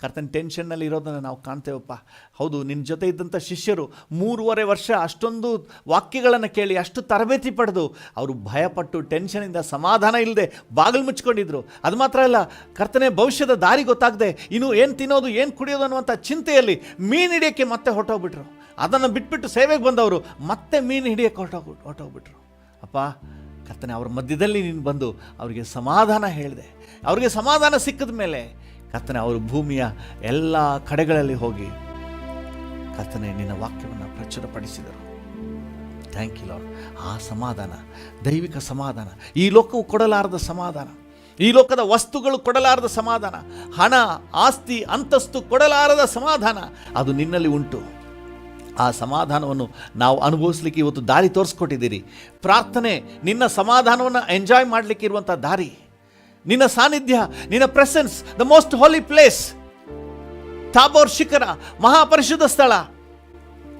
ಕರ್ತನ ಟೆನ್ಷನ್ನಲ್ಲಿ ಇರೋದನ್ನು ನಾವು ಕಾಣ್ತೇವಪ್ಪ. ಹೌದು, ನಿನ್ನ ಜೊತೆ ಇದ್ದಂಥ ಶಿಷ್ಯರು 3.5 ವರ್ಷ ಅಷ್ಟೊಂದು ವಾಕ್ಯಗಳನ್ನು ಕೇಳಿ ಅಷ್ಟು ತರಬೇತಿ ಪಡೆದು ಅವರು ಭಯಪಟ್ಟು ಟೆನ್ಷನಿಂದ ಸಮಾಧಾನ ಇಲ್ಲದೆ ಬಾಗಿಲು ಮುಚ್ಕೊಂಡಿದ್ರು. ಅದು ಮಾತ್ರ ಅಲ್ಲ, ಕರ್ತನೇ ಭವಿಷ್ಯದ ದಾರಿ ಗೊತ್ತಾಗದೆ ಇನ್ನು ಏನು ತಿನ್ನೋದು ಏನು ಕುಡಿಯೋದು ಅನ್ನುವಂಥ ಚಿಂತೆಯಲ್ಲಿ ಮೀನು ಹಿಡಿಯೋಕ್ಕೆ ಮತ್ತೆ ಹೊರಟೋಗ್ಬಿಟ್ರು. ಅದನ್ನು ಬಿಟ್ಬಿಟ್ಟು ಸೇವೆಗೆ ಬಂದವರು ಮತ್ತೆ ಮೀನು ಹಿಡಿಯೋಕ್ಕೆ ಹೊರಟೋಗ್ಬಿಟ್ರು. ಅಪ್ಪ ಕರ್ತನೆ, ಅವ್ರ ಮಧ್ಯದಲ್ಲಿ ನೀನು ಬಂದು ಅವರಿಗೆ ಸಮಾಧಾನ ಹೇಳಿದೆ. ಅವರಿಗೆ ಸಮಾಧಾನ ಸಿಕ್ಕಿದ ಮೇಲೆ ಕರ್ತನೆ ಅವರು ಭೂಮಿಯ ಎಲ್ಲ ಕಡೆಗಳಲ್ಲಿ ಹೋಗಿ ಕರ್ತನೆ ನಿನ್ನ ವಾಕ್ಯವನ್ನು ಪ್ರಚುರಪಡಿಸಿದರು. Thank you lord. ಆ ಸಮಾಧಾನ, ದೈವಿಕ ಸಮಾಧಾನ, ಈ ಲೋಕವು ಕೊಡಲಾರದ ಸಮಾಧಾನ, ಈ ಲೋಕದ ವಸ್ತುಗಳು ಕೊಡಲಾರದ ಸಮಾಧಾನ, ಹಣ ಆಸ್ತಿ ಅಂತಸ್ತು ಕೊಡಲಾರದ ಸಮಾಧಾನ, ಅದು ನಿನ್ನಲ್ಲಿ ಉಂಟು. ಆ ಸಮಾಧಾನವನ್ನು ನಾವು ಅನುಭವಿಸ್ಲಿಕ್ಕೆ ಇವತ್ತು ದಾರಿ ತೋರಿಸ್ಕೊಟ್ಟಿದ್ದೀರಿ. ಪ್ರಾರ್ಥನೆ ನಿನ್ನ ಸಮಾಧಾನವನ್ನು ಎಂಜಾಯ್ ಮಾಡಲಿಕ್ಕೆ ಇರುವಂಥ ದಾರಿ, ನಿನ್ನ ಸಾನ್ನಿಧ್ಯ, ನಿನ್ನ presence, the most holy place, Tabor ಶಿಖರ, ಮಹಾಪರಿಶುದ್ಧ ಸ್ಥಳ.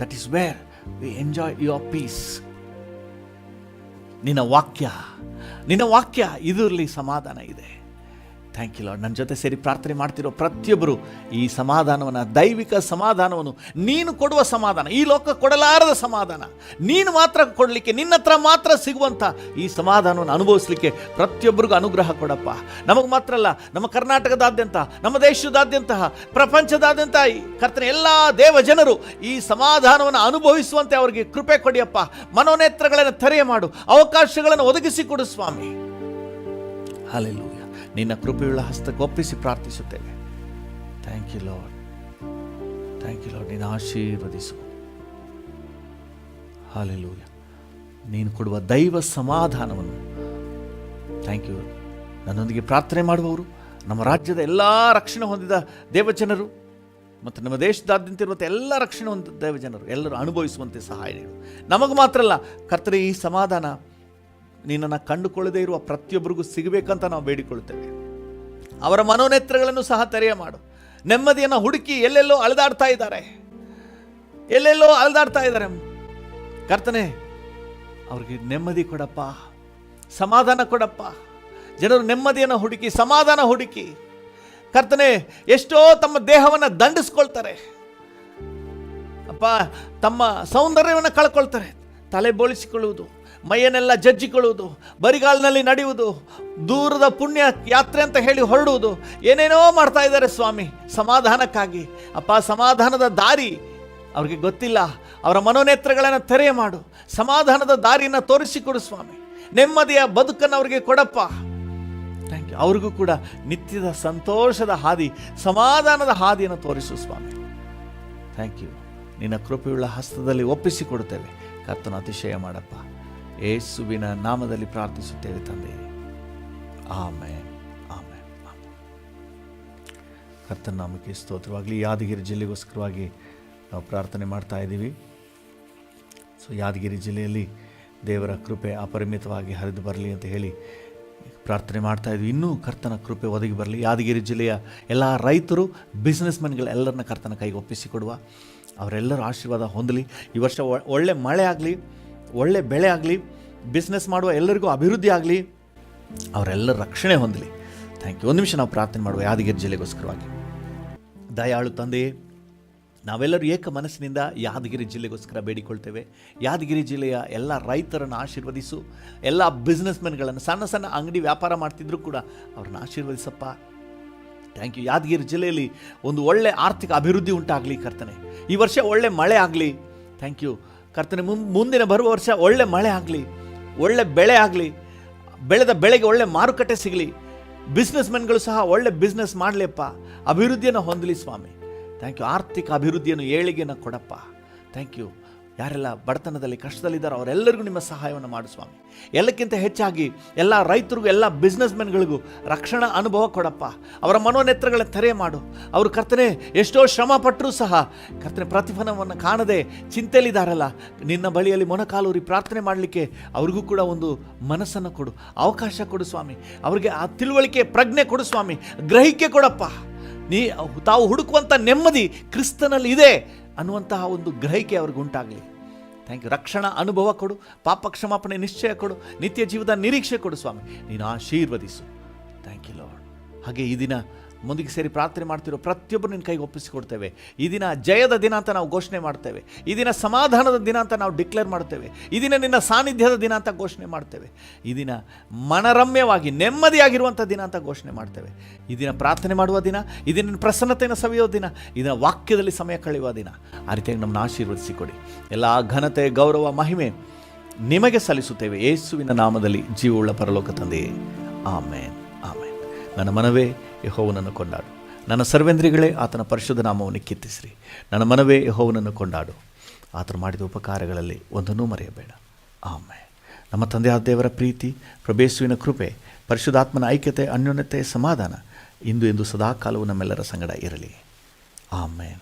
That is where we enjoy your peace. ನಿನ್ನ ವಾಕ್ಯ ಇದರಲ್ಲಿ ಸಮಾಧಾನ ಇದೆ. Thank you Lord. ನನ್ನ ಜೊತೆ ಸೇರಿ ಪ್ರಾರ್ಥನೆ ಮಾಡ್ತಿರೋ ಪ್ರತಿಯೊಬ್ಬರು ಈ ಸಮಾಧಾನವನ್ನು, ದೈವಿಕ ಸಮಾಧಾನವನ್ನು, ನೀನು ಕೊಡುವ ಸಮಾಧಾನ, ಈ ಲೋಕ ಕೊಡಲಾರದ ಸಮಾಧಾನ, ನೀನು ಮಾತ್ರ ಕೊಡಲಿಕ್ಕೆ, ನಿನ್ನ ಹತ್ರ ಮಾತ್ರ ಸಿಗುವಂಥ ಈ ಸಮಾಧಾನವನ್ನು ಅನುಭವಿಸಲಿಕ್ಕೆ ಪ್ರತಿಯೊಬ್ಬರಿಗೂ ಅನುಗ್ರಹ ಕೊಡಪ್ಪ. ನಮಗೆ ಮಾತ್ರ ಅಲ್ಲ, ನಮ್ಮ ಕರ್ನಾಟಕದಾದ್ಯಂತ, ನಮ್ಮ ದೇಶದಾದ್ಯಂತ, ಪ್ರಪಂಚದಾದ್ಯಂತ ಕರ್ತನೆ ಎಲ್ಲ ದೇವ ಜನರು ಈ ಸಮಾಧಾನವನ್ನು ಅನುಭವಿಸುವಂತೆ ಅವರಿಗೆ ಕೃಪೆ ಕೊಡಿಯಪ್ಪ. ಮನೋನೇತ್ರಗಳನ್ನು ತೆರೆಯ ಮಾಡು, ಅವಕಾಶಗಳನ್ನು ಒದಗಿಸಿಕೊಡು ಸ್ವಾಮಿ. ಹಲ್ಲೆಲೂಯಾ. ನಿನ್ನ ಕೃಪೆಯುಳ್ಳ ಹಸ್ತಕ್ಕೆ ಒಪ್ಪಿಸಿ ಪ್ರಾರ್ಥಿಸುತ್ತೇವೆ. Thank you lord, thank you lord. ನೀನು ಆಶೀರ್ವದಿಸು. ಹಲ್ಲೆಲೂಯಾ. ನೀನು ಕೊಡುವ ದೈವ ಸಮಾಧಾನವನ್ನು ಥ್ಯಾಂಕ್ ಯು. ನನ್ನೊಂದಿಗೆ ಪ್ರಾರ್ಥನೆ ಮಾಡುವವರು, ನಮ್ಮ ರಾಜ್ಯದ ಎಲ್ಲ ರಕ್ಷಣೆ ಹೊಂದಿದ ದೇವಜನರು ಮತ್ತು ನಮ್ಮ ದೇಶದಾದ್ಯಂತ ಇರುವಂಥ ಎಲ್ಲ ರಕ್ಷಣೆ ಹೊಂದಿದ ದೇವಜನರು ಎಲ್ಲರೂ ಅನುಭವಿಸುವಂತೆ ಸಹಾಯ ನೀಡು. ನಮಗೆ ಮಾತ್ರ ಅಲ್ಲ ಕರ್ತನೇ, ಈ ಸಮಾಧಾನ ನಿನ್ನನ್ನು ಕಂಡುಕೊಳ್ಳದೇ ಇರುವ ಪ್ರತಿಯೊಬ್ಬರಿಗೂ ಸಿಗಬೇಕಂತ ನಾವು ಬೇಡಿಕೊಳ್ಳುತ್ತೇವೆ. ಅವರ ಮನೋನೇತ್ರಗಳನ್ನು ಸಹ ತೆರೆಯ ಮಾಡು. ನೆಮ್ಮದಿಯನ್ನು ಹುಡುಕಿ ಎಲ್ಲೆಲ್ಲೋ ಅಲೆದಾಡ್ತಾ ಇದ್ದಾರೆ ಕರ್ತನೆ, ಅವ್ರಿಗೆ ನೆಮ್ಮದಿ ಕೊಡಪ್ಪ, ಸಮಾಧಾನ ಕೊಡಪ್ಪ. ಜನರು ನೆಮ್ಮದಿಯನ್ನು ಹುಡುಕಿ, ಸಮಾಧಾನ ಹುಡುಕಿ ಕರ್ತನೆ ಎಷ್ಟೋ ತಮ್ಮ ದೇಹವನ್ನು ದಂಡಿಸ್ಕೊಳ್ತಾರೆ ಅಪ್ಪ, ತಮ್ಮ ಸೌಂದರ್ಯವನ್ನು ಕಳ್ಕೊಳ್ತಾರೆ. ತಲೆ ಬೋಳಿಸಿಕೊಳ್ಳುವುದು, ಮೈಯನ್ನೆಲ್ಲ ಜಜ್ಜಿಕೊಳ್ಳುವುದು, ಬರಿಗಾಲಿನಲ್ಲಿ ನಡೆಯುವುದು, ದೂರದ ಪುಣ್ಯ ಯಾತ್ರೆ ಅಂತ ಹೇಳಿ ಹೊರಡುವುದು, ಏನೇನೋ ಮಾಡ್ತಾ ಇದ್ದಾರೆ ಸ್ವಾಮಿ ಸಮಾಧಾನಕ್ಕಾಗಿ. ಅಪ್ಪ, ಸಮಾಧಾನದ ದಾರಿ ಅವ್ರಿಗೆ ಗೊತ್ತಿಲ್ಲ. ಅವರ ಮನೋನೇತ್ರಗಳನ್ನು ತೆರೆಯ ಮಾಡು, ಸಮಾಧಾನದ ದಾರಿಯನ್ನು ತೋರಿಸಿಕೊಡು ಸ್ವಾಮಿ. ನೆಮ್ಮದಿಯ ಬದುಕನ್ನು ಅವರಿಗೆ ಕೊಡಪ್ಪ. Thank you. ಅವ್ರಿಗೂ ಕೂಡ ನಿತ್ಯದ ಸಂತೋಷದ ಹಾದಿ, ಸಮಾಧಾನದ ಹಾದಿಯನ್ನು ತೋರಿಸು ಸ್ವಾಮಿ. Thank you. ನಿನ್ನ ಕೃಪೆಯುಳ್ಳ ಹಸ್ತದಲ್ಲಿ ಒಪ್ಪಿಸಿಕೊಡುತ್ತೇವೆ. ಕರ್ತನ ಅತಿಶಯ ಮಾಡಪ್ಪ. ಯೇಸುವಿನ ನಾಮದಲ್ಲಿ ಪ್ರಾರ್ಥಿಸುತ್ತೇವೆ ತಂದೆ. Amen, amen, amen. ಕರ್ತನ ನಾಮಕ್ಕೆ ಸ್ತೋತ್ರವಾಗಲಿ. ಯಾದಗಿರಿ ಜಿಲ್ಲೆಗೋಸ್ಕರವಾಗಿ ನಾವು ಪ್ರಾರ್ಥನೆ ಮಾಡ್ತಾ ಇದ್ದೀವಿ. ಸೊ ಯಾದಗಿರಿ ಜಿಲ್ಲೆಯಲ್ಲಿ ದೇವರ ಕೃಪೆ ಅಪರಿಮಿತವಾಗಿ ಹರಿದು ಬರಲಿ ಅಂತ ಹೇಳಿ ಪ್ರಾರ್ಥನೆ ಮಾಡ್ತಾ ಇದ್ವಿ. ಇನ್ನೂ ಕರ್ತನ ಕೃಪೆ ಒದಗಿ ಬರಲಿ. ಯಾದಗಿರಿ ಜಿಲ್ಲೆಯ ಎಲ್ಲ ರೈತರು, ಬಿಸ್ನೆಸ್ ಮೆನ್ಗಳೆಲ್ಲರನ್ನ ಕರ್ತನ ಕೈಗೆ ಒಪ್ಪಿಸಿಕೊಡುವ. ಅವರೆಲ್ಲರೂ ಆಶೀರ್ವಾದ ಹೊಂದಲಿ. ಈ ವರ್ಷ ಒಳ್ಳೆ ಮಳೆ ಆಗಲಿ, ಒಳ್ಳೆ ಬೆಳೆ ಆಗಲಿ, ಬಿಸ್ನೆಸ್ ಮಾಡುವ ಎಲ್ಲರಿಗೂ ಅಭಿವೃದ್ಧಿ ಆಗಲಿ, ಅವರೆಲ್ಲರ ರಕ್ಷಣೆ ಹೊಂದಲಿ. Thank you. ಒಂದು ನಿಮಿಷ ನಾವು ಪ್ರಾರ್ಥನೆ ಮಾಡುವ ಯಾದಗಿರಿ ಜಿಲ್ಲೆಗೋಸ್ಕರವಾಗಿ. ದಯಾಳು ತಂದೆಯೇ, ನಾವೆಲ್ಲರೂ ಏಕ ಮನಸ್ಸಿನಿಂದ ಯಾದಗಿರಿ ಜಿಲ್ಲೆಗೋಸ್ಕರ ಬೇಡಿಕೊಳ್ತೇವೆ. ಯಾದಗಿರಿ ಜಿಲ್ಲೆಯ ಎಲ್ಲ ರೈತರನ್ನು ಆಶೀರ್ವದಿಸು. ಎಲ್ಲ ಬಿಸ್ನೆಸ್ ಮೆನ್ಗಳನ್ನು, ಸಣ್ಣ ಸಣ್ಣ ಅಂಗಡಿ ವ್ಯಾಪಾರ ಮಾಡ್ತಿದ್ರು ಕೂಡ ಅವ್ರನ್ನ ಆಶೀರ್ವದಿಸಪ್ಪ. Thank you. ಯಾದಗಿರಿ ಜಿಲ್ಲೆಯಲ್ಲಿ ಒಂದು ಒಳ್ಳೆ ಆರ್ಥಿಕ ಅಭಿವೃದ್ಧಿ ಉಂಟಾಗಲಿ ಕರ್ತನೆ. ಈ ವರ್ಷ ಒಳ್ಳೆ ಮಳೆ ಆಗಲಿ. ಥ್ಯಾಂಕ್ ಯು ಕರ್ತನೆ. ಮುಂದಿನ ಬರುವ ವರ್ಷ ಒಳ್ಳೆ ಮಳೆ ಆಗಲಿ, ಒಳ್ಳೆ ಬೆಳೆ ಆಗಲಿ, ಬೆಳೆದ ಬೆಳೆಗೆ ಒಳ್ಳೆ ಮಾರುಕಟ್ಟೆ ಸಿಗಲಿ. ಬಿಸ್ನೆಸ್ ಮೆನ್ಗಳು ಸಹ ಒಳ್ಳೆ ಬಿಸ್ನೆಸ್ ಮಾಡಲಿಯಪ್ಪ, ಅಭಿವೃದ್ಧಿಯನ್ನು ಹೊಂದಲಿ ಸ್ವಾಮಿ. Thank you. ಆರ್ಥಿಕ ಅಭಿವೃದ್ಧಿಯನ್ನು, ಏಳಿಗೆಯನ್ನು ಕೊಡಪ್ಪ. Thank you. ಯಾರೆಲ್ಲ ಬಡತನದಲ್ಲಿ ಕಷ್ಟದಲ್ಲಿದ್ದಾರೋ ಅವರೆಲ್ಲರಿಗೂ ನಿಮ್ಮ ಸಹಾಯವನ್ನು ಮಾಡು ಸ್ವಾಮಿ. ಎಲ್ಲಕ್ಕಿಂತ ಹೆಚ್ಚಾಗಿ ಎಲ್ಲ ರೈತರಿಗೂ, ಎಲ್ಲ ಬಿಸ್ನೆಸ್ ಮೆನ್ಗಳಿಗೂ ರಕ್ಷಣಾ ಅನುಭವ ಕೊಡಪ್ಪ. ಅವರ ಮನೋನೇತ್ರಗಳ ತೆರೆ ಮಾಡು. ಅವರು ಕರ್ತನೆ ಎಷ್ಟೋ ಶ್ರಮ ಪಟ್ಟರೂ ಸಹ ಕರ್ತನೆ ಪ್ರತಿಫಲವನ್ನು ಕಾಣದೆ ಚಿಂತೆಯಲ್ಲಿದ್ದಾರಲ್ಲ, ನಿನ್ನ ಬಳಿಯಲ್ಲಿ ಮೊಣಕಾಲೂರಿ ಪ್ರಾರ್ಥನೆ ಮಾಡಲಿಕ್ಕೆ ಅವ್ರಿಗೂ ಕೂಡ ಒಂದು ಮನಸ್ಸನ್ನು ಕೊಡು, ಅವಕಾಶ ಕೊಡು ಸ್ವಾಮಿ. ಅವರಿಗೆ ಆ ತಿಳುವಳಿಕೆ, ಪ್ರಜ್ಞೆ ಕೊಡು ಸ್ವಾಮಿ. ಗ್ರಹಿಕೆ ಕೊಡಪ್ಪ. ತಾವು ಹುಡುಕುವಂಥ ನೆಮ್ಮದಿ ಕ್ರಿಸ್ತನಲ್ಲಿ ಇದೆ ಅನ್ನುವಂತಹ ಒಂದು ಗ್ರಹಿಕೆ ಅವ್ರಿಗೆ ಉಂಟಾಗಲಿ. Thank you. ರಕ್ಷಣಾ ಅನುಭವ ಕೊಡು, ಪಾಪ ಕ್ಷಮಾಪಣೆ ನಿಶ್ಚಯ ಕೊಡು, ನಿತ್ಯ ಜೀವದ ನಿರೀಕ್ಷೆ ಕೊಡು ಸ್ವಾಮಿ. ನೀನು ಆಶೀರ್ವದಿಸು. Thank you lord. ಹಾಗೆ ಈ ದಿನ ಮುಂದಿಗೆ ಸೇರಿ ಪ್ರಾರ್ಥನೆ ಮಾಡ್ತಿರೋ ಪ್ರತಿಯೊಬ್ಬರು ನಿನ್ನ ಕೈಗೆ ಒಪ್ಪಿಸಿಕೊಡ್ತೇವೆ. ಈ ದಿನ ಜಯದ ದಿನ ಅಂತ ನಾವು ಘೋಷಣೆ ಮಾಡ್ತೇವೆ. ಈ ದಿನ ಸಮಾಧಾನದ ದಿನ ಅಂತ ನಾವು ಡಿಕ್ಲೇರ್ ಮಾಡ್ತೇವೆ. ಈ ದಿನ ನಿನ್ನ ಸಾನ್ನಿಧ್ಯದ ದಿನ ಅಂತ ಘೋಷಣೆ ಮಾಡ್ತೇವೆ. ಈ ದಿನ ಮನರಮ್ಯವಾಗಿ ನೆಮ್ಮದಿಯಾಗಿರುವಂಥ ದಿನ ಅಂತ ಘೋಷಣೆ ಮಾಡ್ತೇವೆ. ಈ ದಿನ ಪ್ರಾರ್ಥನೆ ಮಾಡುವ ದಿನ, ಈ ದಿನ ಪ್ರಸನ್ನತೆಯನ್ನು ಸವಿಯೋ ದಿನ, ಈ ದಿನ ವಾಕ್ಯದಲ್ಲಿ ಸಮಯ ಕಳೆಯುವ ದಿನ. ಆ ರೀತಿಯಾಗಿ ನಮ್ಮನ್ನು ಆಶೀರ್ವದಿಸಿಕೊಡಿ. ಎಲ್ಲ ಘನತೆ, ಗೌರವ, ಮಹಿಮೆ ನಿಮಗೆ ಸಲ್ಲಿಸುತ್ತೇವೆ ಯೇಸುವಿನ ನಾಮದಲ್ಲಿ, ಜೀವವುಳ್ಳ ಪರಲೋಕ ತಂದೆಯೇ. ಆಮೇನ್, ಆಮೇನ್. ನನ್ನ ಮನವೇ ಯೆಹೋವನನ್ನು ಕೊಂಡಾಡು. ನನ್ನ ಸರ್ವೇಂದ್ರಿಗಳೇ ಆತನ ಪರಿಶುದ್ಧ ನಾಮವನ್ನು ಕೀರ್ತಿಸಿರಿ. ನನ್ನ ಮನವೇ ಯೆಹೋವನನ್ನು ಕೊಂಡಾಡು. ಆತನು ಮಾಡಿದ ಉಪಕಾರಗಳಲ್ಲಿ ಒಂದನ್ನೂ ಮರೆಯಬೇಡ. ಆಮೇನ್. ನಮ್ಮ ತಂದೆಯಾದ ದೇವರ ಪ್ರೀತಿ, ಪ್ರಭೇಸುವಿನ ಕೃಪೆ, ಪರಿಶುದ್ಧಾತ್ಮನ ಐಕ್ಯತೆ, ಅನ್ಯೋನ್ಯತೆ, ಸಮಾಧಾನ ಇಂದು ಎಂದು ಸದಾಕಾಲವೂ ನಮ್ಮೆಲ್ಲರ ಸಂಗಡ ಇರಲಿ. ಆಮೇನ್.